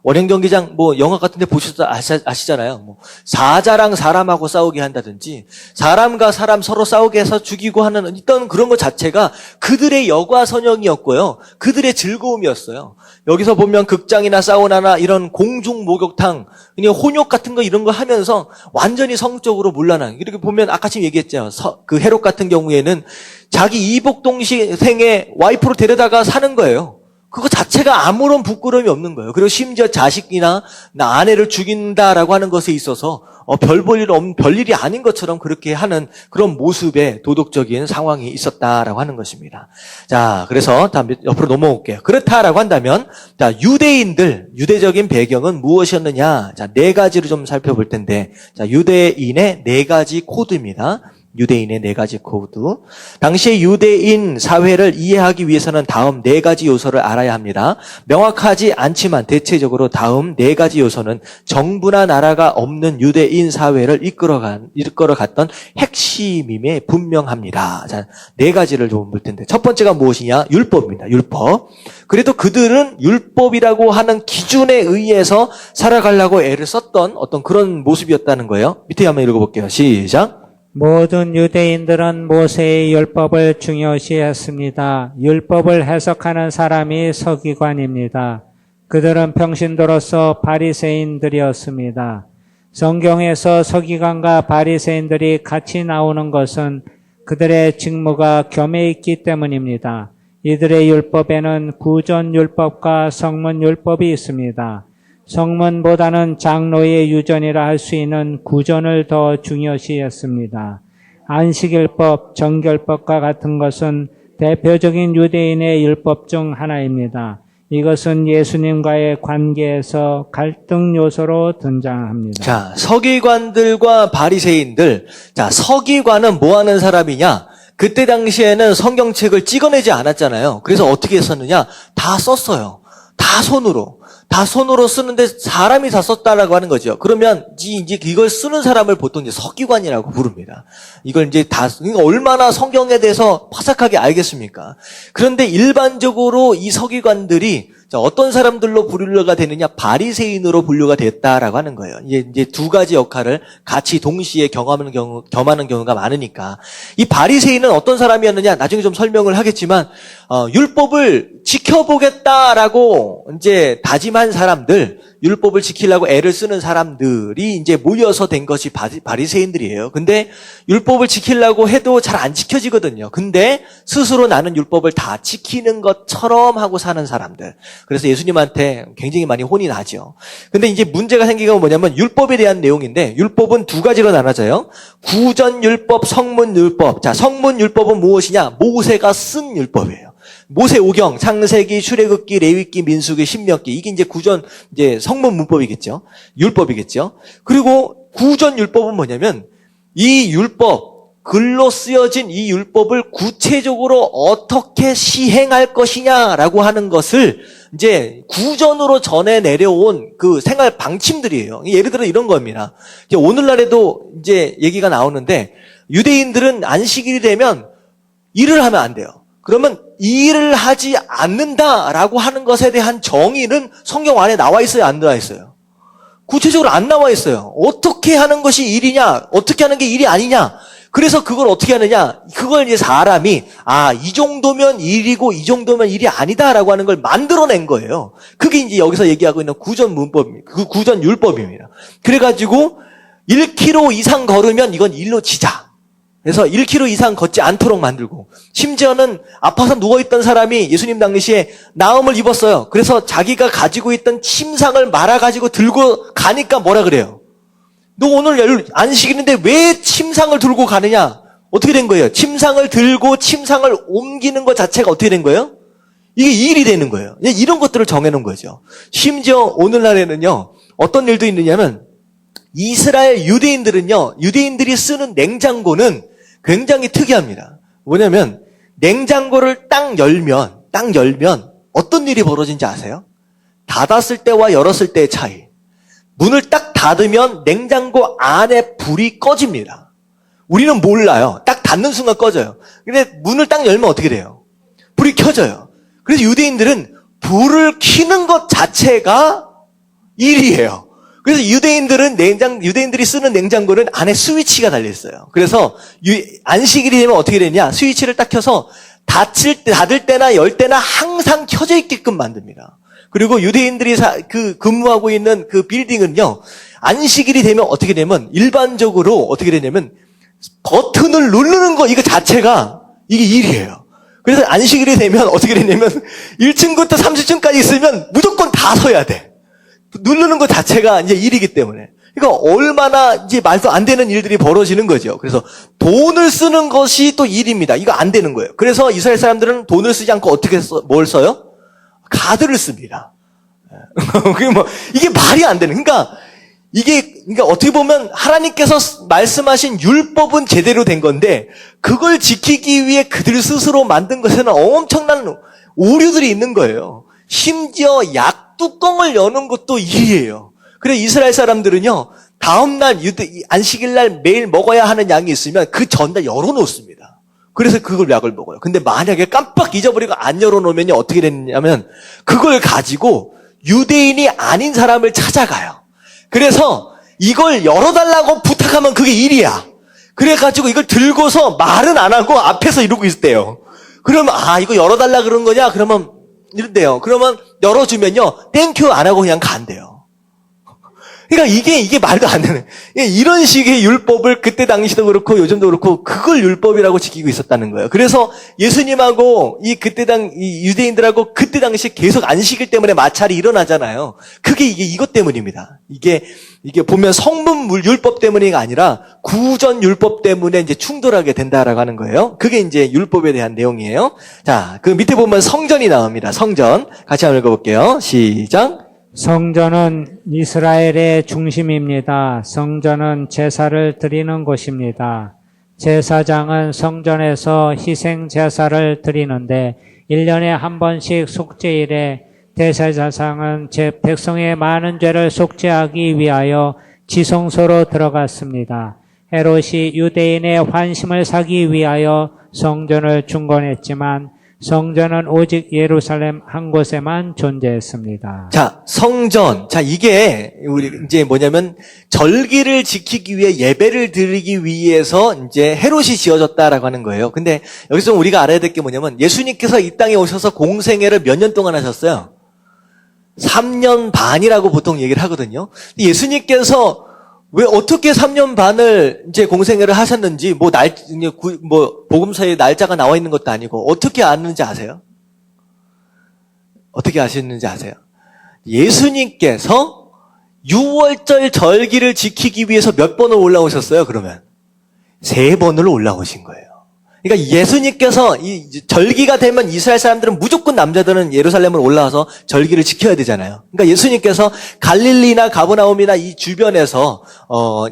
원형 경기장 영화 같은 데 보셔서 아시잖아요. 사자랑 사람하고 싸우게 한다든지 사람과 사람 서로 싸우게 해서 죽이고 하는 어떤 그런 것 자체가 그들의 여과선형이었고요. 그들의 즐거움이었어요. 여기서 보면 극장이나 사우나나 이런 공중 목욕탕, 그냥 혼욕 같은 거 이런 거 하면서 완전히 성적으로 문란한, 이렇게 보면 아까 지금 얘기했죠. 그 헤롯 같은 경우에는 자기 이복 동생의 와이프로 데려다가 사는 거예요. 그거 자체가 아무런 부끄러움이 없는 거예요. 그리고 심지어 자식이나 아내를 죽인다라고 하는 것에 있어서 별일이 아닌 것처럼 그렇게 하는 그런 모습의 도덕적인 상황이 있었다라고 하는 것입니다. 자, 그래서 다음 옆으로 넘어올게요. 그렇다라고 한다면, 자, 유대적인 배경은 무엇이었느냐? 자, 4가지를 좀 살펴볼 텐데, 자, 유대인의 4가지 코드입니다. 유대인의 4가지 코드. 당시의 유대인 사회를 이해하기 위해서는 다음 4가지 요소를 알아야 합니다. 명확하지 않지만 대체적으로 다음 4가지 요소는 정부나 나라가 없는 유대인 사회를 이끌어갔던 핵심임에 분명합니다. 자, 4가지를 좀 볼 텐데, 첫 번째가 무엇이냐? 율법입니다. 율법. 그래도 그들은 율법이라고 하는 기준에 의해서 살아가려고 애를 썼던 어떤 그런 모습이었다는 거예요. 밑에 한번 읽어볼게요. 시작. 모든 유대인들은 모세의 율법을 중요시했습니다. 율법을 해석하는 사람이 서기관입니다. 그들은 평신도로서 바리새인들이었습니다. 성경에서 서기관과 바리새인들이 같이 나오는 것은 그들의 직무가 겸해 있기 때문입니다. 이들의 율법에는 구전율법과 성문율법이 있습니다. 성문보다는 장로의 유전이라 할 수 있는 구전을 더 중요시했습니다. 안식일법, 정결법과 같은 것은 대표적인 유대인의 율법 중 하나입니다. 이것은 예수님과의 관계에서 갈등 요소로 등장합니다. 자, 서기관들과 바리새인들. 자, 서기관은 뭐 하는 사람이냐? 그때 당시에는 성경책을 찍어내지 않았잖아요. 그래서 어떻게 했었느냐? 다 썼어요. 다 손으로. 다 손으로 쓰는데 사람이 다 썼다라고 하는 거죠. 그러면 이제 이걸 쓰는 사람을 보통 이제 서기관이라고 부릅니다. 이걸 이제 그러니까 얼마나 성경에 대해서 파삭하게 알겠습니까? 그런데 일반적으로 이 서기관들이 어떤 사람들로 분류가 되느냐? 바리새인으로 분류가 됐다라고 하는 거예요. 이제 두 가지 역할을 같이 동시에 겸하는 경우가 많으니까. 이 바리새인은 어떤 사람이었느냐? 나중에 좀 설명을 하겠지만, 율법을 지켜보겠다라고 이제 다짐한 사람들, 율법을 지키려고 애를 쓰는 사람들이 이제 모여서 된 것이 바리새인들이에요. 근데 율법을 지키려고 해도 잘 안 지켜지거든요. 근데 스스로 나는 율법을 다 지키는 것처럼 하고 사는 사람들. 그래서 예수님한테 굉장히 많이 혼이 나죠. 근데 이제 문제가 생기는 건 뭐냐면 율법에 대한 내용인데, 율법은 두 가지로 나눠져요. 구전율법, 성문율법. 자, 성문율법은 무엇이냐? 모세가 쓴 율법이에요. 모세오경, 창세기, 출애굽기, 레위기, 민수기, 신명기. 이게 이제 이제 성문 문법이겠죠. 율법이겠죠. 그리고 구전 율법은 뭐냐면 이 율법, 글로 쓰여진 이 율법을 구체적으로 어떻게 시행할 것이냐라고 하는 것을 이제 구전으로 전해 내려온 그 생활 방침들이에요. 예를 들어 이런 겁니다. 이제 오늘날에도 이제 얘기가 나오는데 유대인들은 안식일이 되면 일을 하면 안 돼요. 그러면 이 일을 하지 않는다라고 하는 것에 대한 정의는 성경 안에 나와 있어요, 안 나와 있어요? 구체적으로 안 나와 있어요. 어떻게 하는 것이 일이냐, 어떻게 하는 게 일이 아니냐. 그래서 그걸 어떻게 하느냐, 그걸 이제 사람이 이 정도면 일이고 이 정도면 일이 아니다라고 하는 걸 만들어낸 거예요. 그게 이제 여기서 얘기하고 있는 구전 문법입니다. 그 구전 율법입니다. 그래가지고 1km 이상 걸으면 이건 일로 치자. 그래서 1km 이상 걷지 않도록 만들고, 심지어는 아파서 누워있던 사람이 예수님 당시에 나음을 입었어요. 그래서 자기가 가지고 있던 침상을 말아가지고 들고 가니까 뭐라 그래요? 너 오늘 안식일인데 왜 침상을 들고 가느냐? 어떻게 된 거예요? 침상을 들고 침상을 옮기는 것 자체가 어떻게 된 거예요? 이게 일이 되는 거예요. 이런 것들을 정해놓은 거죠. 심지어 오늘날에는요, 어떤 일도 있느냐면, 이스라엘 유대인들이 쓰는 냉장고는 굉장히 특이합니다. 뭐냐면 냉장고를 딱 열면 어떤 일이 벌어진지 아세요? 닫았을 때와 열었을 때의 차이. 문을 딱 닫으면 냉장고 안에 불이 꺼집니다. 우리는 몰라요. 딱 닫는 순간 꺼져요. 근데 문을 딱 열면 어떻게 돼요? 불이 켜져요. 그래서 유대인들은 불을 켜는 것 자체가 일이에요. 그래서 유대인들이 쓰는 냉장고는 안에 스위치가 달려있어요. 그래서 안식일이 되면 어떻게 되냐? 스위치를 딱 켜서 닫을 때나 열 때나 항상 켜져 있게끔 만듭니다. 그리고 유대인들이 근무하고 있는 그 빌딩은요, 안식일이 되면 어떻게 되면 일반적으로 어떻게 되냐면 버튼을 누르는 거 이거 자체가 이게 일이에요. 그래서 안식일이 되면 어떻게 되냐면 1층부터 30층까지 있으면 무조건 다 서야 돼. 누르는 것 자체가 이제 일이기 때문에. 그러니까 얼마나 이제 말도 안 되는 일들이 벌어지는 거죠. 그래서 돈을 쓰는 것이 또 일입니다. 이거 안 되는 거예요. 그래서 이스라엘 사람들은 돈을 쓰지 않고 뭘 써요? 카드를 씁니다. 이게 말이 안 되는. 그러니까 어떻게 보면 하나님께서 말씀하신 율법은 제대로 된 건데, 그걸 지키기 위해 그들 스스로 만든 것에는 엄청난 오류들이 있는 거예요. 심지어 약 뚜껑을 여는 것도 일이에요. 그래서 이스라엘 사람들은요, 다음날 안식일날 매일 먹어야 하는 양이 있으면 그 전날 열어놓습니다. 그래서 그걸 약을 먹어요. 근데 만약에 깜빡 잊어버리고 안 열어놓으면 어떻게 되냐면 그걸 가지고 유대인이 아닌 사람을 찾아가요. 그래서 이걸 열어달라고 부탁하면 그게 일이야. 그래가지고 이걸 들고서 말은 안 하고 앞에서 이러고 있대요. 그러면 이거 열어달라 그런 거냐? 그러면 이런데요. 그러면 열어주면요, 땡큐 안 하고 그냥 간대요. 그러니까 이게 말도 안 되는. 이런 식의 율법을 그때 당시도 그렇고 요즘도 그렇고 그걸 율법이라고 지키고 있었다는 거예요. 그래서 예수님하고 이 유대인들하고 그때 당시 계속 안식일 때문에 마찰이 일어나잖아요. 그게 이것 때문입니다. 이게 보면 성문 율법 때문이 아니라 구전 율법 때문에 이제 충돌하게 된다라고 하는 거예요. 그게 이제 율법에 대한 내용이에요. 자, 그 밑에 보면 성전이 나옵니다. 성전. 같이 한번 읽어볼게요. 시작. 성전은 이스라엘의 중심입니다. 성전은 제사를 드리는 곳입니다. 제사장은 성전에서 희생 제사를 드리는데 1년에 한 번씩 속죄일에 대제사장은 백성의 많은 죄를 속죄하기 위하여 지성소로 들어갔습니다. 헤롯이 유대인의 환심을 사기 위하여 성전을 중건했지만 성전은 오직 예루살렘 한 곳에만 존재했습니다. 자, 성전. 자, 이게 우리 이제 뭐냐면 절기를 지키기 위해 예배를 드리기 위해서 이제 헤롯이 지어졌다라고 하는 거예요. 근데 여기서 우리가 알아야 될 게 뭐냐면 예수님께서 이 땅에 오셔서 공생애를 몇 년 동안 하셨어요? 3년 반이라고 보통 얘기를 하거든요. 예수님께서 왜 어떻게 3년 반을 이제 공생애를 하셨는지 뭐 복음서에 날짜가 나와 있는 것도 아니고 어떻게 아는지 아세요? 어떻게 아시는지 아세요? 예수님께서 6월절 절기를 지키기 위해서 몇 번을 올라오셨어요? 그러면 3번을 올라오신 거예요. 그러니까 예수님께서 이 절기가 되면 이스라엘 사람들은 무조건 남자들은 예루살렘을 올라와서 절기를 지켜야 되잖아요. 그러니까 예수님께서 갈릴리나 가버나움이나 이 주변에서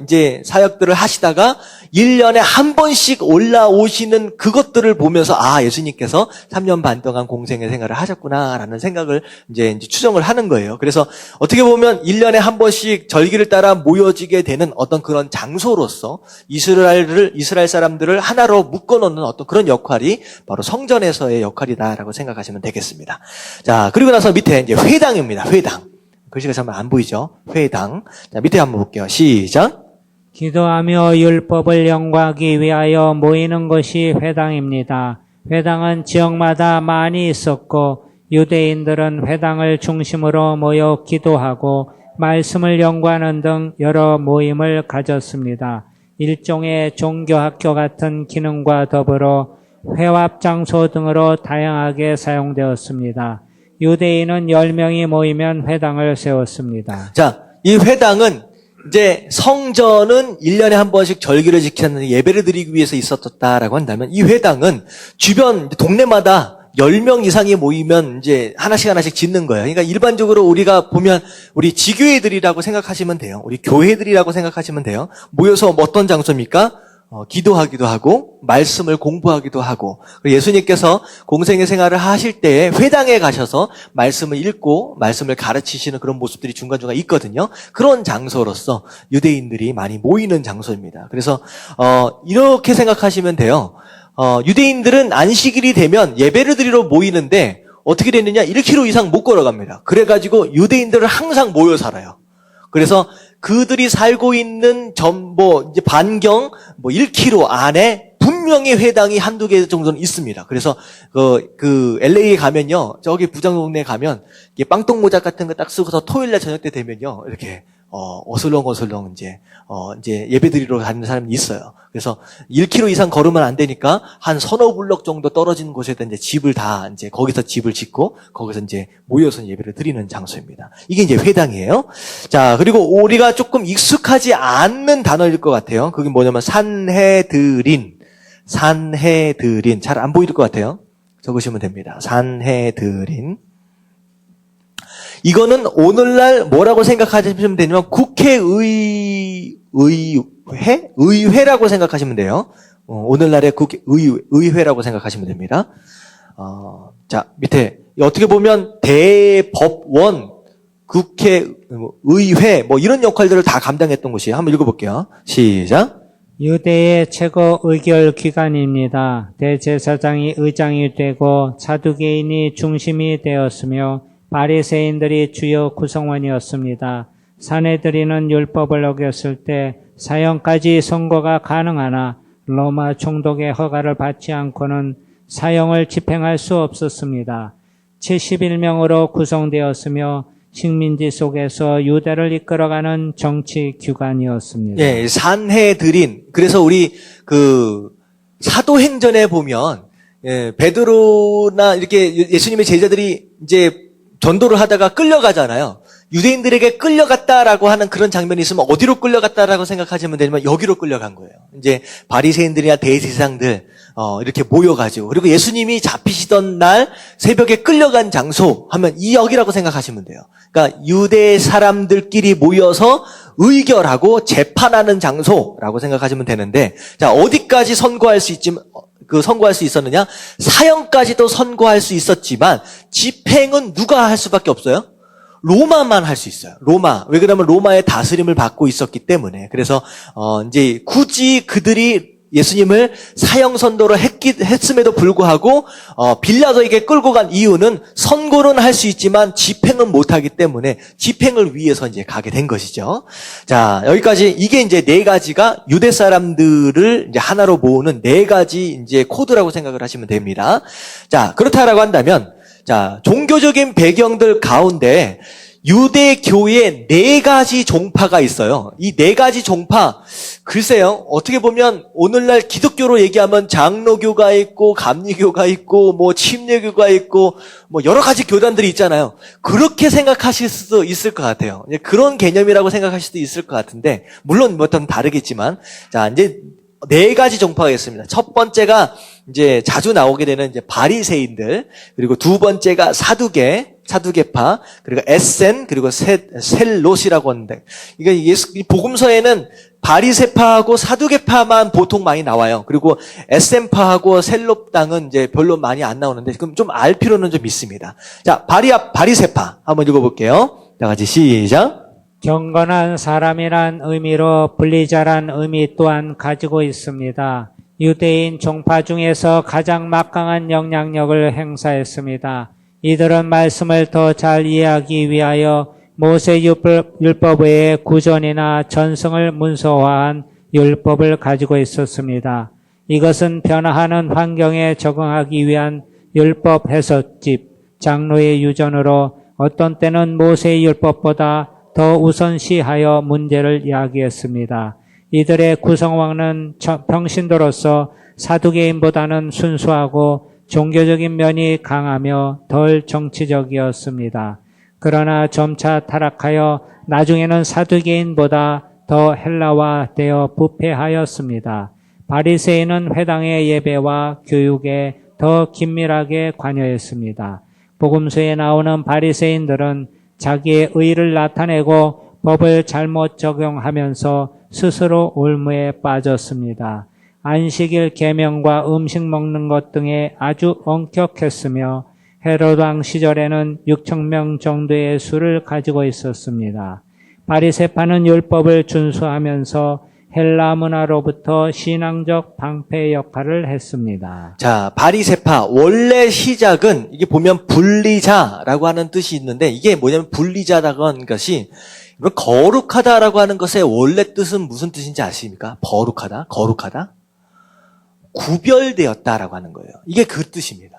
이제 사역들을 하시다가 1년에 한 번씩 올라오시는 그것들을 보면서 아, 예수님께서 3년 반 동안 공생애 생활을 하셨구나라는 생각을 이제 추정을 하는 거예요. 그래서 어떻게 보면 1년에 한 번씩 절기를 따라 모여지게 되는 어떤 그런 장소로서 이스라엘 사람들을 하나로 묶어놓는 어떤 그런 역할이 바로 성전에서의 역할이다라고 생각하시면 되겠습니다. 자, 그리고 나서 밑에 이제 회당입니다. 회당. 글씨가 잘 안 보이죠? 회당. 자, 밑에 한번 볼게요. 시작. 기도하며 율법을 연구하기 위하여 모이는 것이 회당입니다. 회당은 지역마다 많이 있었고 유대인들은 회당을 중심으로 모여 기도하고 말씀을 연구하는 등 여러 모임을 가졌습니다. 일종의 종교학교 같은 기능과 더불어 회합장소 등으로 다양하게 사용되었습니다. 유대인은 10명이 모이면 회당을 세웠습니다. 자, 이 회당은 이제 성전은 1년에 한 번씩 절기를 지키는 예배를 드리기 위해서 있었다라고 한다면 이 회당은 주변 동네마다 10명 이상이 모이면 이제 하나씩 짓는 거예요. 그러니까 일반적으로 우리가 보면 우리 지교회들이라고 생각하시면 돼요. 우리 교회들이라고 생각하시면 돼요. 모여서 어떤 장소입니까? 기도하기도 하고 말씀을 공부하기도 하고 예수님께서 공생애 생활을 하실 때에 회당에 가셔서 말씀을 읽고 말씀을 가르치시는 그런 모습들이 중간중간 있거든요. 그런 장소로서 유대인들이 많이 모이는 장소입니다. 그래서 이렇게 생각하시면 돼요. 유대인들은 안식일이 되면 예배를 드리러 모이는데 어떻게 됐느냐? 1km 이상 못 걸어갑니다. 그래가지고 유대인들은 항상 모여 살아요. 그래서 그들이 살고 있는 이제 반경 1km 안에 분명히 회당이 한두 개 정도는 있습니다. 그래서 LA에 가면요. 저기 부장동네에 가면 이게 빵떡모자 같은 거 딱 쓰고서 토요일날 저녁 때 되면요. 이렇게 어슬렁어슬렁 이제 예배드리러 가는 사람이 있어요. 그래서 1km 이상 걸으면 안 되니까 한 서너 블럭 정도 떨어진 곳에다 이제 집을 이제 거기서 집을 짓고 거기서 이제 모여서 예배를 드리는 장소입니다. 이게 이제 회당이에요. 자, 그리고 우리가 조금 익숙하지 않는 단어일 것 같아요. 그게 뭐냐면 산헤드린. 잘 안 보일 것 같아요. 적으시면 됩니다. 산헤드린. 이거는 오늘날 뭐라고 생각하시면 되냐면 의회라고 생각하시면 돼요. 오늘날의 의회라고 생각하시면 됩니다. 자, 밑에 어떻게 보면 대법원, 의회 이런 역할들을 다 감당했던 곳이에요. 한번 읽어볼게요. 시작. 유대의 최고 의결 기관입니다. 대제사장이 의장이 되고 사두개인이 중심이 되었으며 바리새인들이 주요 구성원이었습니다. 사내들이는 율법을 어겼을 때 사형까지 선고가 가능하나 로마 총독의 허가를 받지 않고는 사형을 집행할 수 없었습니다. 71명으로 구성되었으며 식민지 속에서 유대를 이끌어가는 정치 기관이었습니다. 예, 산헤드린. 그래서 우리 사도행전에 보면 베드로나 이렇게 예수님의 제자들이 이제 전도를 하다가 끌려가잖아요. 유대인들에게 끌려갔다라고 하는 그런 장면이 있으면 어디로 끌려갔다라고 생각하시면 되지만 여기로 끌려간 거예요. 이제 바리새인들이나 대제사장들 이렇게 모여가지고 그리고 예수님이 잡히시던 날 새벽에 끌려간 장소 하면 이 역이라고 생각하시면 돼요. 그러니까 유대 사람들끼리 모여서 의결하고 재판하는 장소라고 생각하시면 되는데 자 어디까지 선고할 수 선고할 수 있었느냐? 사형까지도 선고할 수 있었지만 집행은 누가 할 수밖에 없어요? 로마만 할 수 있어요. 로마. 왜 그러면 로마의 다스림을 받고 있었기 때문에. 그래서 이제 굳이 그들이 예수님을 사형 선고를 했음에도 불구하고 빌라도에게 끌고 간 이유는 선고는 할 수 있지만 집행은 못 하기 때문에 집행을 위해서 이제 가게 된 것이죠. 자, 여기까지 이게 이제 네 가지가 유대 사람들을 이제 하나로 모으는 네 가지 이제 코드라고 생각을 하시면 됩니다. 자, 그렇다라고 한다면 자, 종교적인 배경들 가운데 유대교에 네 가지 종파가 있어요. 이 네 가지 종파, 글쎄요, 어떻게 보면 오늘날 기독교로 얘기하면 장로교가 있고, 감리교가 있고, 뭐 침례교가 있고, 뭐 여러 가지 교단들이 있잖아요. 그렇게 생각하실 수도 있을 것 같아요. 그런 개념이라고 생각하실 수도 있을 것 같은데, 물론 뭐 좀 다르겠지만, 자, 이제 네 가지 종파가 있습니다. 첫 번째가 이제 자주 나오게 되는 이제 바리새인들, 그리고 두 번째가 사두개파, 그리고 에센, 그리고 셀롯이라고 하는데, 이게 복음서에는 바리새파하고 사두개파만 보통 많이 나와요. 그리고 에센파하고 셀롯당은 이제 별로 많이 안 나오는데, 그럼 좀 알 필요는 좀 있습니다. 자, 바리새파 한번 읽어볼게요. 다 같이 시작. 경건한 사람이란 의미로 분리자란 의미 또한 가지고 있습니다. 유대인 종파 중에서 가장 막강한 영향력을 행사했습니다. 이들은 말씀을 더 잘 이해하기 위하여 모세 율법 외에 구전이나 전승을 문서화한 율법을 가지고 있었습니다. 이것은 변화하는 환경에 적응하기 위한 율법 해석집, 장로의 유전으로 어떤 때는 모세 율법보다 더 우선시하여 문제를 이야기했습니다. 이들의 구성원은 평신도로서 사두개인보다는 순수하고 종교적인 면이 강하며 덜 정치적이었습니다. 그러나 점차 타락하여 나중에는 사두개인보다 더 헬라화되어 부패하였습니다. 바리새인은 회당의 예배와 교육에 더 긴밀하게 관여했습니다. 복음서에 나오는 바리새인들은 자기의 의를 나타내고 법을 잘못 적용하면서 스스로 올무에 빠졌습니다. 안식일 계명과 음식 먹는 것 등에 아주 엄격했으며 헤롯 왕 시절에는 6,000명 정도의 수를 가지고 있었습니다. 바리새파는 율법을 준수하면서 헬라 문화로부터 신앙적 방패 역할을 했습니다. 자, 바리새파 원래 시작은 이게 보면 분리자라고 하는 뜻이 있는데 이게 뭐냐면 분리자라고 하는 것이 거룩하다라고 하는 것의 원래 뜻은 무슨 뜻인지 아십니까? 거룩하다? 구별되었다라고 하는 거예요. 이게 그 뜻입니다.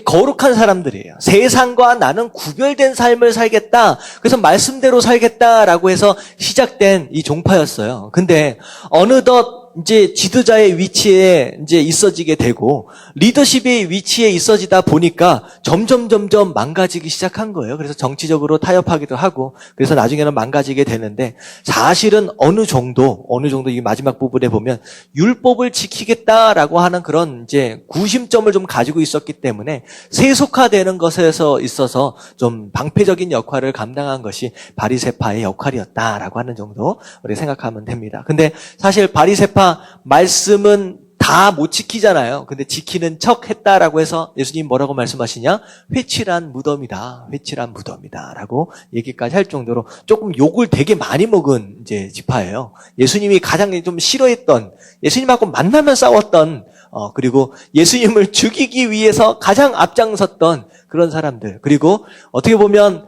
거룩한 사람들이에요. 세상과 나는 구별된 삶을 살겠다. 그래서 말씀대로 살겠다라고 해서 시작된 이 종파였어요. 근데 어느덧 이제 지도자의 위치에 이제 있어지게 되고 리더십의 위치에 있어지다 보니까 점점 망가지기 시작한 거예요. 그래서 정치적으로 타협하기도 하고 그래서 나중에는 망가지게 되는데 사실은 어느 정도 이 마지막 부분에 보면 율법을 지키겠다라고 하는 그런 이제 구심점을 좀 가지고 있었기 때문에 세속화되는 것에서 있어서 좀 방패적인 역할을 감당한 것이 바리새파의 역할이었다라고 하는 정도 우리 생각하면 됩니다. 근데 사실 바리새파 말씀은 다 못 지키잖아요. 근데 지키는 척 했다라고 해서 예수님 뭐라고 말씀하시냐? 회칠한 무덤이다라고 얘기까지 할 정도로 조금 욕을 되게 많이 먹은 이제 지파예요. 예수님이 가장 좀 싫어했던, 예수님하고 만나면 싸웠던, 그리고 예수님을 죽이기 위해서 가장 앞장섰던 그런 사람들. 그리고 어떻게 보면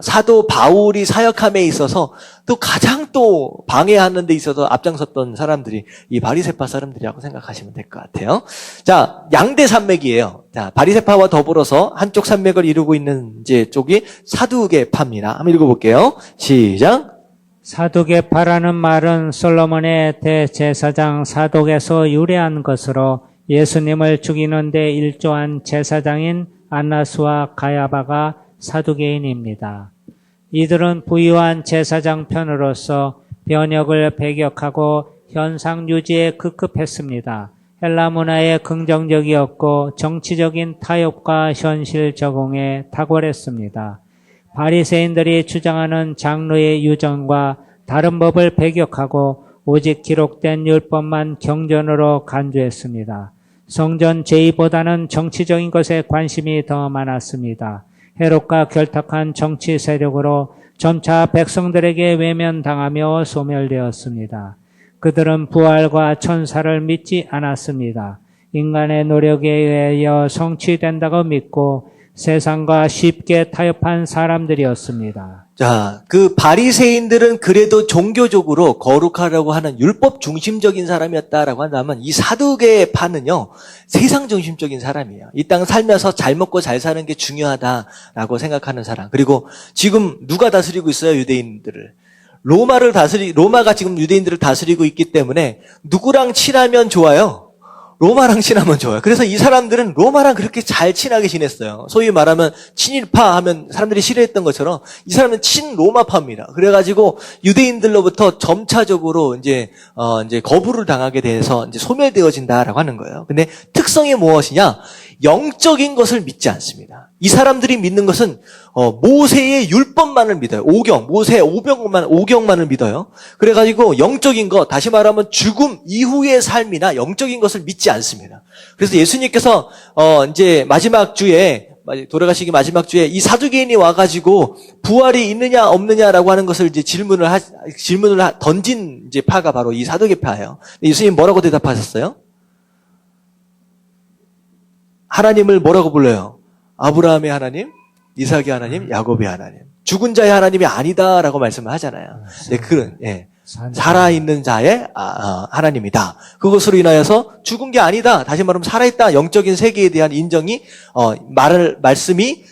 사도 바울이 사역함에 있어서 또 가장 또 방해하는 데 있어서 앞장섰던 사람들이 이 바리새파 사람들이라고 생각하시면 될 것 같아요. 자, 양대 산맥이에요. 자, 바리새파와 더불어서 한쪽 산맥을 이루고 있는 이제 쪽이 사두개파입니다. 한번 읽어볼게요. 시작. 사두개파라는 말은 솔로몬의 대제사장 사독에서 유래한 것으로 예수님을 죽이는 데 일조한 제사장인 안나스와 가야바가 사두개인입니다. 이들은 부유한 제사장 편으로서 변혁을 배격하고 현상 유지에 급급했습니다. 헬라 문화에 긍정적이었고 정치적인 타협과 현실 적응에 탁월했습니다. 바리새인들이 주장하는 장로의 유전과 다른 법을 배격하고 오직 기록된 율법만 경전으로 간주했습니다. 성전 제의보다는 정치적인 것에 관심이 더 많았습니다. 헤롯과 결탁한 정치 세력으로 점차 백성들에게 외면당하며 소멸되었습니다. 그들은 부활과 천사를 믿지 않았습니다. 인간의 노력에 의하여 성취된다고 믿고 세상과 쉽게 타협한 사람들이었습니다. 자, 그 바리새인들은 그래도 종교적으로 거룩하려고 하는 율법 중심적인 사람이었다라고 한다면 이 사두개파는요, 세상 중심적인 사람이에요. 이 땅 살면서 잘 먹고 잘 사는 게 중요하다라고 생각하는 사람. 그리고 지금 누가 다스리고 있어요, 유대인들을? 로마가 지금 유대인들을 다스리고 있기 때문에 누구랑 친하면 좋아요? 로마랑 친하면 좋아요. 그래서 이 사람들은 로마랑 그렇게 잘 친하게 지냈어요. 소위 말하면 친일파 하면 사람들이 싫어했던 것처럼 이 사람은 친로마파입니다. 그래가지고 유대인들로부터 점차적으로 이제 거부를 당하게 돼서 이제 소멸되어진다라고 하는 거예요. 근데 특성이 무엇이냐? 영적인 것을 믿지 않습니다. 이 사람들이 믿는 것은 모세의 율법만을 믿어요. 모세의 오경만을 믿어요. 그래가지고 영적인 것, 다시 말하면 죽음 이후의 삶이나 영적인 것을 믿지 않습니다. 그래서 예수님께서 이제 돌아가시기 마지막 주에 이 사두개인이 와가지고 부활이 있느냐 없느냐라고 하는 것을 이제 질문을 던진 이제 파가 바로 이 사두개파예요. 예수님 뭐라고 대답하셨어요? 하나님을 뭐라고 불러요? 아브라함의 하나님, 이삭의 하나님, 야곱의 하나님. 죽은 자의 하나님이 아니다라고 말씀을 하잖아요. 네, 살아있는 자의 하나님이다. 그것으로 인하여서 죽은 게 아니다. 다시 말하면 살아있다. 영적인 세계에 대한 인정이 말씀이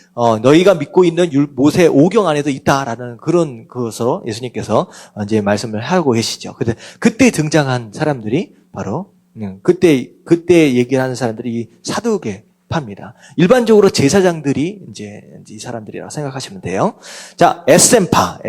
너희가 믿고 있는 모세 오경 안에도 있다라는 그런 것으로 예수님께서 이제 말씀을 하고 계시죠. 근데 그때 등장한 사람들이 바로 그때 얘기를 하는 사람들이 이 사두개파입니다. 일반적으로 제사장들이 이제 이 사람들이라고 생각하시면 돼요. 자, 에셈파.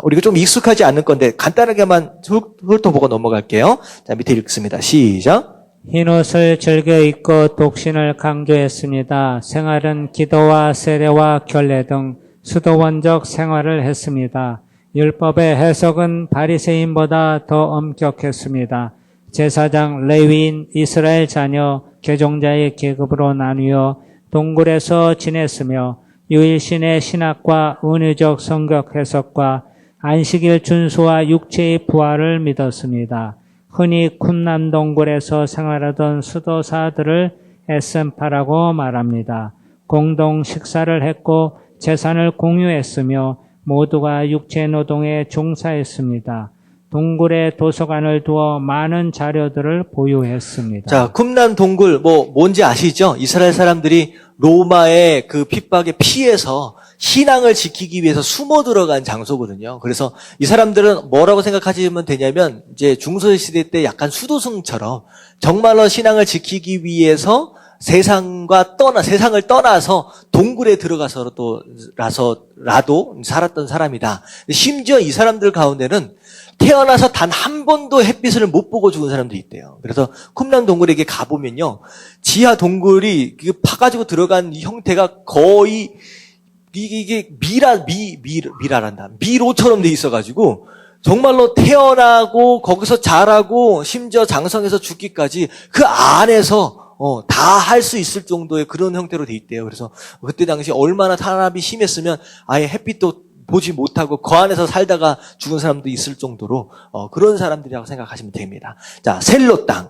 우리가 좀 익숙하지 않는 건데 간단하게만 훑어보고 넘어갈게요. 자, 밑에 읽습니다. 시작. 흰옷을 즐겨 입고 독신을 강조했습니다. 생활은 기도와 세례와 결례 등 수도원적 생활을 했습니다. 율법의 해석은 바리새인보다 더 엄격했습니다. 제사장, 레위인, 이스라엘 자녀, 개종자의 계급으로 나뉘어 동굴에서 지냈으며 유일신의 신학과 은유적 성격 해석과 안식일 준수와 육체의 부활을 믿었습니다. 흔히 쿰란 동굴에서 생활하던 수도사들을 에셈파라고 말합니다. 공동 식사를 했고 재산을 공유했으며 모두가 육체 노동에 종사했습니다. 동굴에 도서관을 두어 많은 자료들을 보유했습니다. 자, 쿰란 동굴 뭔지 아시죠? 이스라엘 사람들이 로마의 그 핍박에 피해서 신앙을 지키기 위해서 숨어 들어간 장소거든요. 그래서 이 사람들은 뭐라고 생각하시면 되냐면 이제 중세시대 때 약간 수도승처럼 정말로 신앙을 지키기 위해서 세상을 떠나서 동굴에 들어가서라도 살았던 사람이다. 심지어 이 사람들 가운데는 태어나서 단 한 번도 햇빛을 못 보고 죽은 사람도 있대요. 그래서 쿰란 동굴에 가보면요, 지하 동굴이 파가지고 들어간 이 형태가 거의 이게 미로처럼 돼 있어가지고 정말로 태어나고 거기서 자라고 심지어 장성해서 죽기까지 그 안에서 다 할 수 있을 정도의 그런 형태로 돼 있대요. 그래서 그때 당시 얼마나 탄압이 심했으면 아예 햇빛도 보지 못하고 그 안에서 살다가 죽은 사람도 있을 정도로 그런 사람들이라고 생각하시면 됩니다. 자, 셀로 땅.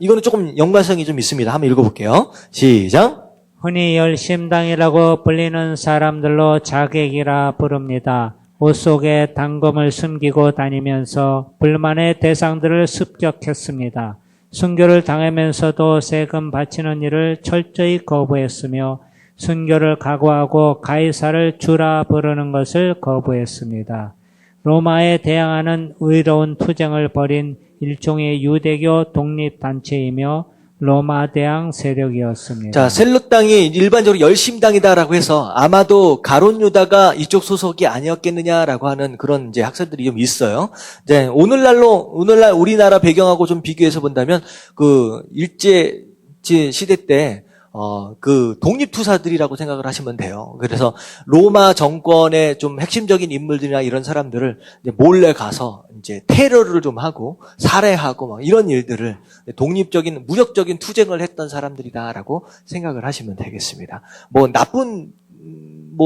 이거는 조금 연관성이 좀 있습니다. 한번 읽어볼게요. 시작. 흔히 열심당이라고 불리는 사람들로 자객이라 부릅니다. 옷 속에 단검을 숨기고 다니면서 불만의 대상들을 습격했습니다. 순교를 당하면서도 세금 바치는 일을 철저히 거부했으며 순교를 각오하고 가이사를 주라 부르는 것을 거부했습니다. 로마에 대항하는 의로운 투쟁을 벌인 일종의 유대교 독립단체이며 로마 대항 세력이었습니다. 자, 셀로 땅이 일반적으로 열심당이다라고 해서 아마도 가론 유다가 이쪽 소속이 아니었겠느냐라고 하는 그런 이제 학설들이 좀 있어요. 이제 오늘날 우리나라 배경하고 좀 비교해서 본다면 그 일제 시대 때 그 독립투사들이라고 생각을 하시면 돼요. 그래서 로마 정권의 좀 핵심적인 인물들이나 이런 사람들을 이제 몰래 가서 이제 테러를 좀 하고 살해하고 막 이런 일들을 독립적인 무력적인 투쟁을 했던 사람들이다라고 생각을 하시면 되겠습니다. 뭐 나쁜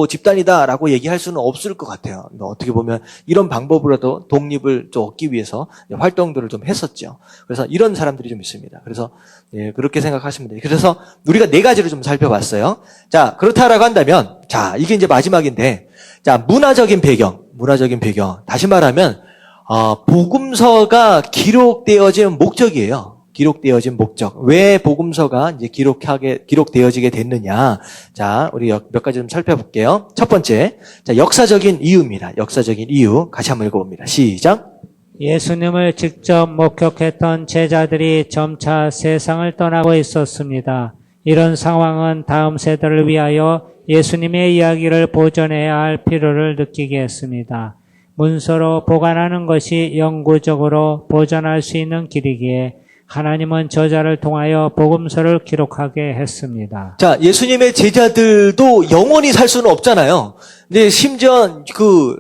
집단이다라고 얘기할 수는 없을 것 같아요. 어떻게 보면 이런 방법으로도 독립을 좀 얻기 위해서 활동들을 좀 했었죠. 그래서 이런 사람들이 좀 있습니다. 그래서 그렇게 생각하시면 돼요. 그래서 우리가 네 가지를 좀 살펴봤어요. 자, 그렇다라고 한다면, 자, 이게 이제 마지막인데, 자, 문화적인 배경. 다시 말하면, 복음서가 기록되어진 목적이에요. 기록되어진 목적. 왜 복음서가 이제 기록되어지게 됐느냐. 자, 우리 몇 가지 좀 살펴볼게요. 첫 번째, 자, 역사적인 이유입니다. 역사적인 이유. 같이 한번 읽어봅니다. 시작. 예수님을 직접 목격했던 제자들이 점차 세상을 떠나고 있었습니다. 이런 상황은 다음 세대를 위하여 예수님의 이야기를 보존해야 할 필요를 느끼게 했습니다. 문서로 보관하는 것이 영구적으로 보존할 수 있는 길이기에 하나님은 저자를 통하여 복음서를 기록하게 했습니다. 자, 예수님의 제자들도 영원히 살 수는 없잖아요. 근데 심지어 그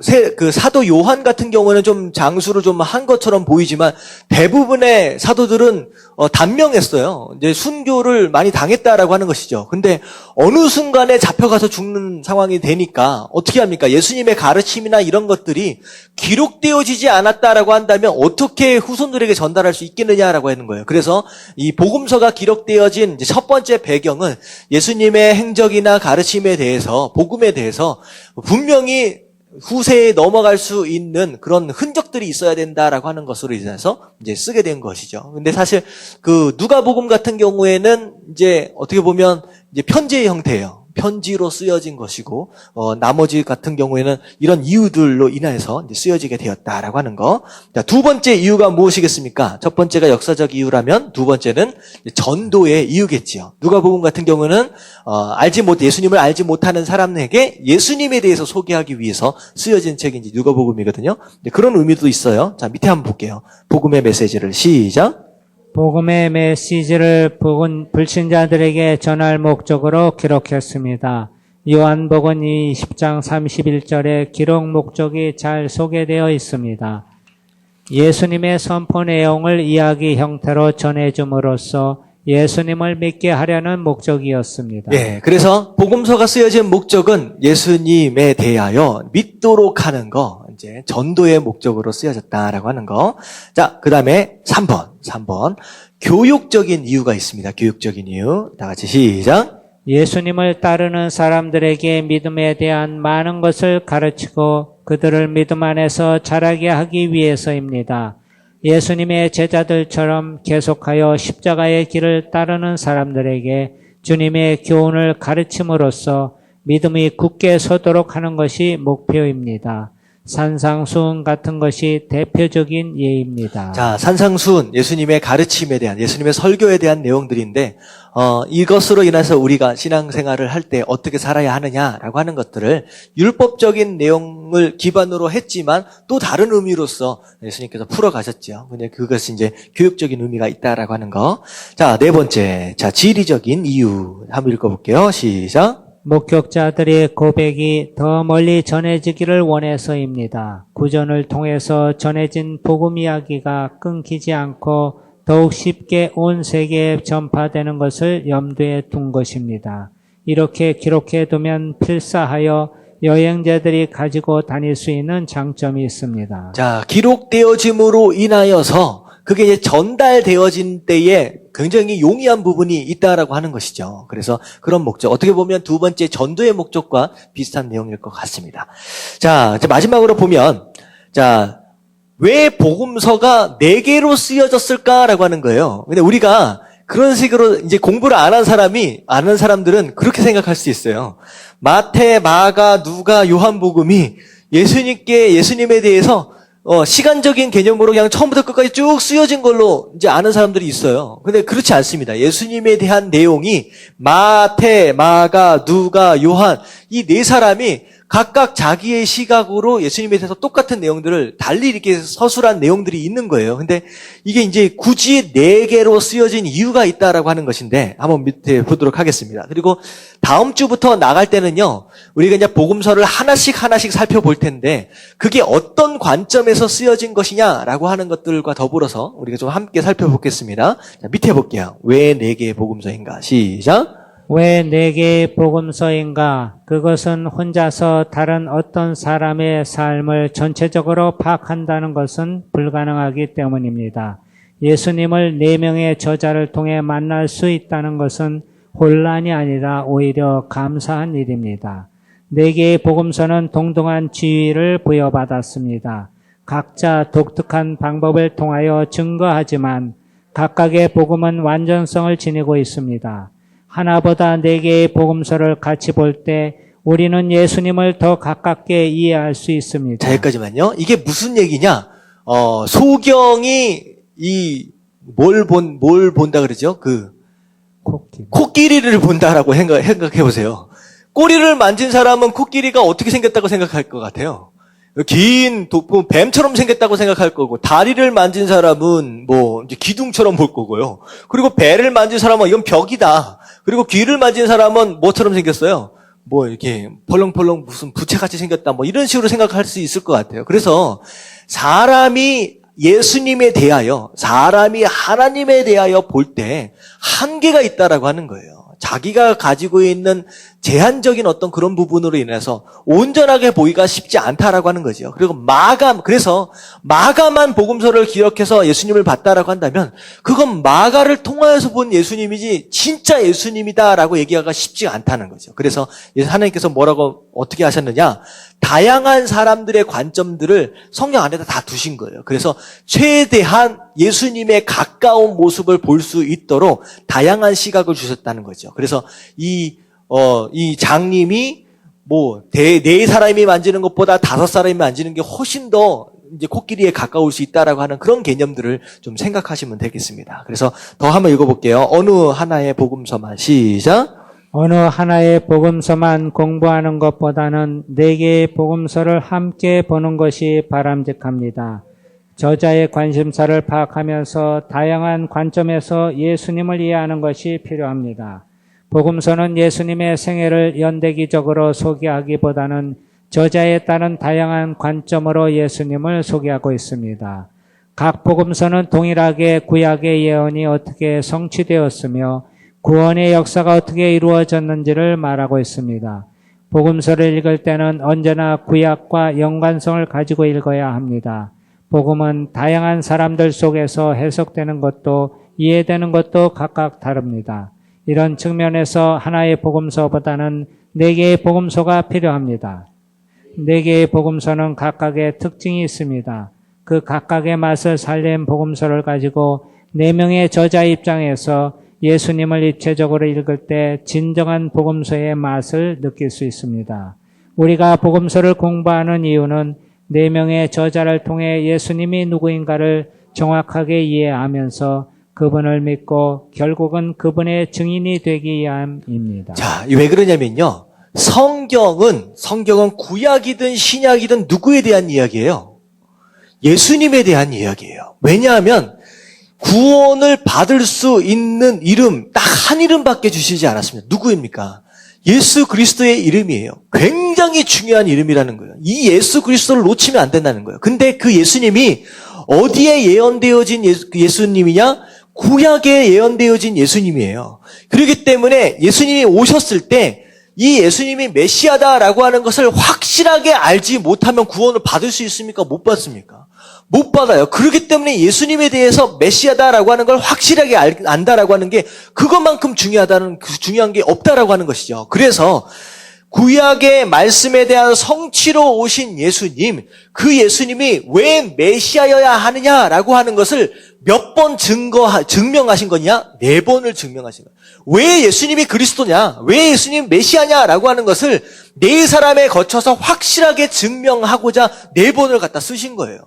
사도 요한 같은 경우는 좀 장수를 좀 한 것처럼 보이지만 대부분의 사도들은 단명했어요. 이제 순교를 많이 당했다라고 하는 것이죠. 근데 어느 순간에 잡혀가서 죽는 상황이 되니까 어떻게 합니까? 예수님의 가르침이나 이런 것들이 기록되어지지 않았다라고 한다면 어떻게 후손들에게 전달할 수 있겠느냐라고 하는 거예요. 그래서 이 복음서가 기록되어진 이제 첫 번째 배경은 예수님의 행적이나 가르침에 대해서, 복음에 대해서 분명히 후세에 넘어갈 수 있는 그런 흔적들이 있어야 된다라고 하는 것으로 인해서 이제 쓰게 된 것이죠. 근데 사실 그 누가복음 같은 경우에는 이제 어떻게 보면 이제 편지의 형태예요. 편지로 쓰여진 것이고, 나머지 같은 경우에는 이런 이유들로 인해서 이제 쓰여지게 되었다라고 하는 거. 자, 두 번째 이유가 무엇이겠습니까? 첫 번째가 역사적 이유라면 두 번째는 전도의 이유겠지요. 누가복음 같은 경우는 예수님을 알지 못하는 사람에게 예수님에 대해서 소개하기 위해서 쓰여진 책이 이제 누가복음이거든요. 그런 의미도 있어요. 자, 밑에 한번 볼게요. 복음의 메시지를 시작. 복음의 메시지를 불신자들에게 전할 목적으로 기록했습니다. 요한복음 20장 31절에 기록 목적이 잘 소개되어 있습니다. 예수님의 선포 내용을 이야기 형태로 전해줌으로써 예수님을 믿게 하려는 목적이었습니다. 예, 그래서 복음서가 쓰여진 목적은 예수님에 대하여 믿도록 하는 거, 이제 전도의 목적으로 쓰여졌다라고 하는 거. 자, 그 다음에 3번. 교육적인 이유가 있습니다. 교육적인 이유. 다 같이 시작. 예수님을 따르는 사람들에게 믿음에 대한 많은 것을 가르치고 그들을 믿음 안에서 자라게 하기 위해서입니다. 예수님의 제자들처럼 계속하여 십자가의 길을 따르는 사람들에게 주님의 교훈을 가르침으로써 믿음이 굳게 서도록 하는 것이 목표입니다. 산상수훈 같은 것이 대표적인 예입니다. 자, 산상수훈, 예수님의 가르침에 대한, 예수님의 설교에 대한 내용들인데, 이것으로 인해서 우리가 신앙생활을 할 때 어떻게 살아야 하느냐라고 하는 것들을 율법적인 내용을 기반으로 했지만 또 다른 의미로서 예수님께서 풀어가셨죠. 근데 그것이 이제 교육적인 의미가 있다라고 하는 거. 자, 네 번째. 자, 지리적인 이유. 한번 읽어볼게요. 시작. 목격자들의 고백이 더 멀리 전해지기를 원해서입니다. 구전을 통해서 전해진 복음 이야기가 끊기지 않고 더욱 쉽게 온 세계에 전파되는 것을 염두에 둔 것입니다. 이렇게 기록해두면 필사하여 여행자들이 가지고 다닐 수 있는 장점이 있습니다. 자, 기록되어짐으로 인하여서 그게 이제 전달되어진 때에 굉장히 용이한 부분이 있다라고 하는 것이죠. 그래서 그런 목적, 어떻게 보면 두 번째 전도의 목적과 비슷한 내용일 것 같습니다. 자, 이제 마지막으로 보면, 자, 왜 복음서가 4개로 쓰여졌을까라고 하는 거예요. 근데 우리가 그런 식으로 이제 공부를 안 한 사람들은 그렇게 생각할 수 있어요. 마태, 마가, 누가, 요한복음이 예수님에 대해서 시간적인 개념으로 그냥 처음부터 끝까지 쭉 쓰여진 걸로 이제 아는 사람들이 있어요. 근데 그렇지 않습니다. 예수님에 대한 내용이 마태, 마가, 누가, 요한 이 4사람이 각각 자기의 시각으로 예수님에 대해서 똑같은 내용들을 달리 이렇게 서술한 내용들이 있는 거예요. 근데 이게 이제 굳이 4개로 쓰여진 이유가 있다라고 하는 것인데 한번 밑에 보도록 하겠습니다. 그리고 다음 주부터 나갈 때는요, 우리가 이제 복음서를 하나씩 살펴볼 텐데 그게 어떤 관점에서 쓰여진 것이냐라고 하는 것들과 더불어서 우리가 좀 함께 살펴보겠습니다. 자, 밑에 볼게요. 왜 4개의 복음서인가? 시작. 왜 4개의 복음서인가? 그것은 혼자서 다른 어떤 사람의 삶을 전체적으로 파악한다는 것은 불가능하기 때문입니다. 예수님을 4명의 저자를 통해 만날 수 있다는 것은 혼란이 아니라 오히려 감사한 일입니다. 4개의 복음서는 동등한 지위를 부여받았습니다. 각자 독특한 방법을 통하여 증거하지만 각각의 복음은 완전성을 지니고 있습니다. 하나보다 4개의 복음서를 같이 볼 때 우리는 예수님을 더 가깝게 이해할 수 있습니다. 자, 여기까지만요. 이게 무슨 얘기냐? 소경이 뭘 본다 그러죠? 코끼리를 본다라고 생각해 보세요. 꼬리를 만진 사람은 코끼리가 어떻게 생겼다고 생각할 것 같아요? 긴 뱀처럼 생겼다고 생각할 거고, 다리를 만진 사람은 이제 기둥처럼 볼 거고요. 그리고 배를 만진 사람은 이건 벽이다. 그리고 귀를 만진 사람은 뭐처럼 생겼어요? 이렇게 펄렁펄렁 무슨 부채같이 생겼다. 이런 식으로 생각할 수 있을 것 같아요. 그래서 사람이 예수님에 대하여, 사람이 하나님에 대하여 볼 때 한계가 있다라고 하는 거예요. 자기가 가지고 있는 제한적인 어떤 그런 부분으로 인해서 온전하게 보기가 쉽지 않다라고 하는 거죠. 그리고 그래서 마가만 복음서를 기록해서 예수님을 봤다라고 한다면 그건 마가를 통하여서 본 예수님이지 진짜 예수님이다라고 얘기하기가 쉽지 않다는 거죠. 그래서 하나님께서 어떻게 하셨느냐? 다양한 사람들의 관점들을 성경 안에다 다 두신 거예요. 그래서 최대한 예수님의 가까운 모습을 볼 수 있도록 다양한 시각을 주셨다는 거죠. 그래서 이 장님이 4사람이 만지는 것보다 5사람이 만지는 게 훨씬 더 이제 코끼리에 가까울 수 있다라고 하는 그런 개념들을 좀 생각하시면 되겠습니다. 그래서 더 한번 읽어볼게요. 어느 하나의 복음서만 시작. 어느 하나의 복음서만 공부하는 것보다는 4개의 복음서를 함께 보는 것이 바람직합니다. 저자의 관심사를 파악하면서 다양한 관점에서 예수님을 이해하는 것이 필요합니다. 복음서는 예수님의 생애를 연대기적으로 소개하기보다는 저자에 따른 다양한 관점으로 예수님을 소개하고 있습니다. 각 복음서는 동일하게 구약의 예언이 어떻게 성취되었으며 구원의 역사가 어떻게 이루어졌는지를 말하고 있습니다. 복음서를 읽을 때는 언제나 구약과 연관성을 가지고 읽어야 합니다. 복음은 다양한 사람들 속에서 해석되는 것도 이해되는 것도 각각 다릅니다. 이런 측면에서 하나의 복음서보다는 4개의 복음서가 필요합니다. 4개의 복음서는 각각의 특징이 있습니다. 그 각각의 맛을 살린 복음서를 가지고 4명의 저자 입장에서 예수님을 입체적으로 읽을 때 진정한 복음서의 맛을 느낄 수 있습니다. 우리가 복음서를 공부하는 이유는 4명의 저자를 통해 예수님이 누구인가를 정확하게 이해하면서 그분을 믿고 결국은 그분의 증인이 되기 위함입니다. 자, 왜 그러냐면요. 성경은 구약이든 신약이든 누구에 대한 이야기예요? 예수님에 대한 이야기예요. 왜냐하면 구원을 받을 수 있는 이름, 딱 한 이름밖에 주시지 않았습니다. 누구입니까? 예수 그리스도의 이름이에요. 굉장히 중요한 이름이라는 거예요. 이 예수 그리스도를 놓치면 안 된다는 거예요. 근데 그 예수님이 어디에 예언되어진 예수님이냐? 구약에 예언되어진 예수님이에요. 그렇기 때문에 예수님이 오셨을 때 이 예수님이 메시아다라고 하는 것을 확실하게 알지 못하면 구원을 받을 수 있습니까? 못 받습니까? 못 받아요. 그렇기 때문에 예수님에 대해서 메시아다라고 하는 걸 확실하게 안다라고 하는 게 그것만큼 중요한 게 없다라고 하는 것이죠. 그래서 구약의 말씀에 대한 성취로 오신 예수님, 그 예수님이 왜 메시아여야 하느냐라고 하는 것을 몇 번 증명하신 거냐? 4번을 증명하신 거예요. 왜 예수님이 그리스도냐? 왜 예수님 메시아냐라고 하는 것을 4사람에 거쳐서 확실하게 증명하고자 4번을 갖다 쓰신 거예요.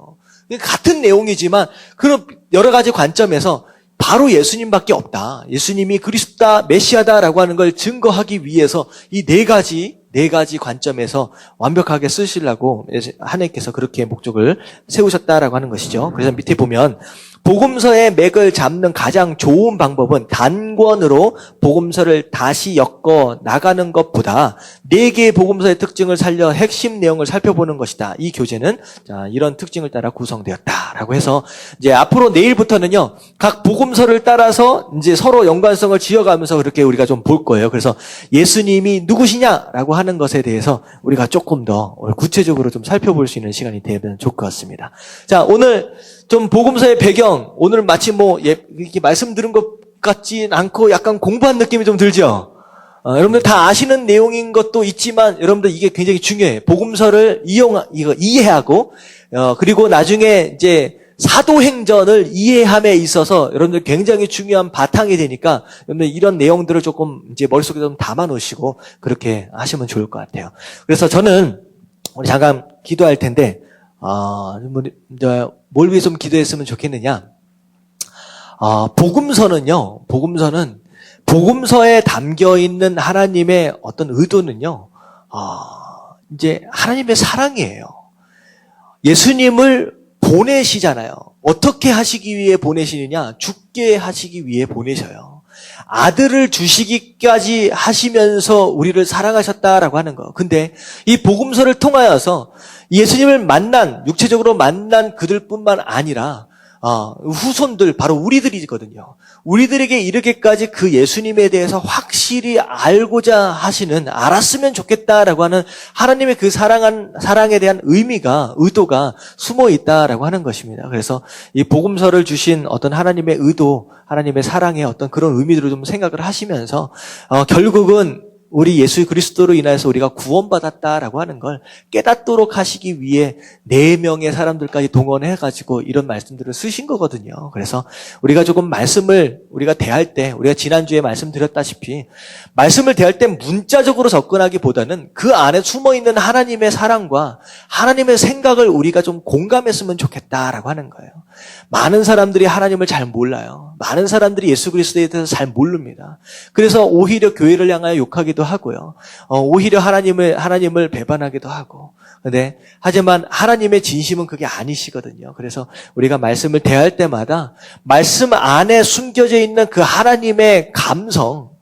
같은 내용이지만 그런 여러 가지 관점에서 바로 예수님밖에 없다. 예수님이 그리스도다, 메시아다라고 하는 걸 증거하기 위해서 이 4가지 네 가지 관점에서 완벽하게 쓰시려고 하나님께서 그렇게 목적을 세우셨다라고 하는 것이죠. 그래서 밑에 보면 복음서의 맥을 잡는 가장 좋은 방법은 단권으로 복음서를 다시 엮어 나가는 것보다 네 개의 복음서의 특징을 살려 핵심 내용을 살펴보는 것이다. 이 교재는 이런 특징을 따라 구성되었다라고 해서 이제 앞으로 내일부터는요, 각 복음서를 따라서 이제 서로 연관성을 지어가면서 그렇게 우리가 좀 볼 거예요. 그래서 예수님이 누구시냐라고 하는 것에 대해서 우리가 조금 더 구체적으로 좀 살펴볼 수 있는 시간이 되면 좋을 것 같습니다. 자, 오늘 좀 복음서의 배경, 오늘 마치 이렇게 말씀 들은 것 같진 않고 약간 공부한 느낌이 좀 들죠? 여러분들 다 아시는 내용인 것도 있지만 여러분들 이게 굉장히 중요해요. 복음서를 이해하고, 그리고 나중에 이제 사도행전을 이해함에 있어서 여러분들 굉장히 중요한 바탕이 되니까 여러분들 이런 내용들을 조금 이제 머릿속에 좀 담아 놓으시고 그렇게 하시면 좋을 것 같아요. 그래서 저는 우리 잠깐 기도할 텐데, 뭘 위해 좀 기도했으면 좋겠느냐? 복음서는 복음서에 담겨 있는 하나님의 어떤 의도는요, 이제 하나님의 사랑이에요. 예수님을 보내시잖아요. 어떻게 하시기 위해 보내시느냐? 죽게 하시기 위해 보내셔요. 아들을 주시기까지 하시면서 우리를 사랑하셨다라고 하는 거. 근데 이 복음서를 통하여서 예수님을 육체적으로 만난 그들뿐만 아니라 후손들, 바로 우리들이거든요. 우리들에게 이르기까지 그 예수님에 대해서 확실히 알았으면 좋겠다라고 하는 하나님의 그 사랑에 대한 의도가 숨어 있다라고 하는 것입니다. 그래서 이 복음서를 주신 어떤 하나님의 의도, 하나님의 사랑의 어떤 그런 의미들을 좀 생각을 하시면서, 결국은 우리 예수 그리스도로 인하여서 우리가 구원받았다라고 하는 걸 깨닫도록 하시기 위해 4명의 사람들까지 동원해가지고 이런 말씀들을 쓰신 거거든요. 그래서 우리가 조금 말씀을 우리가 대할 때, 우리가 지난주에 말씀드렸다시피 말씀을 대할 때 문자적으로 접근하기보다는 그 안에 숨어있는 하나님의 사랑과 하나님의 생각을 우리가 좀 공감했으면 좋겠다라고 하는 거예요. 많은 사람들이 하나님을 잘 몰라요. 많은 사람들이 예수 그리스도에 대해서 잘 모릅니다. 그래서 오히려 교회를 향하여 욕하기도 하고요. 오히려 하나님을 배반하기도 하고. 하지만 하나님의 진심은 그게 아니시거든요. 그래서 우리가 말씀을 대할 때마다 말씀 안에 숨겨져 있는 그 하나님의 감정,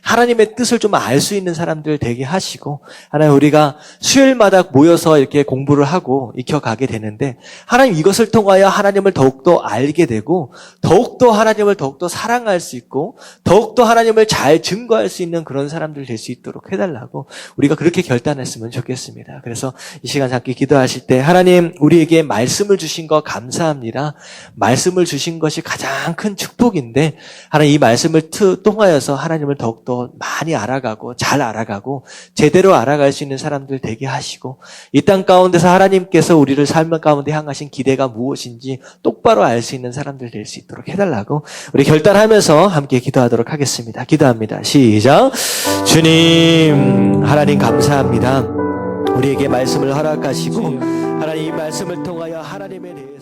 하나님의 뜻을 좀 알 수 있는 사람들 되게 하시고, 하나님 우리가 수요일마다 모여서 이렇게 공부를 하고 익혀가게 되는데, 하나님 이것을 통하여 하나님을 더욱더 알게 되고, 더욱더 하나님을 더욱더 사랑할 수 있고, 더욱더 하나님을 잘 증거할 수 있는 그런 사람들 될 수 있도록 해달라고 우리가 그렇게 결단했으면 좋겠습니다. 그래서 이 시간 잠깐 기도하실 때, 하나님 우리에게 말씀을 주신 거 감사합니다. 말씀을 주신 것이 가장 큰 축복인데, 하나님 이 말씀을 통하여서 하나님을 더욱더 많이 알아가고 잘 알아가고 제대로 알아갈 수 있는 사람들 되게 하시고, 이 땅 가운데서 하나님께서 우리를 삶 가운데 향하신 기대가 무엇인지 똑바로 알 수 있는 사람들 될 수 있도록 해달라고 우리 결단하면서 함께 기도하도록 하겠습니다. 기도합니다. 시작. 주님, 하나님 감사합니다. 우리에게 말씀을 허락하시고 하나님 이 말씀을 통하여 하나님에 대해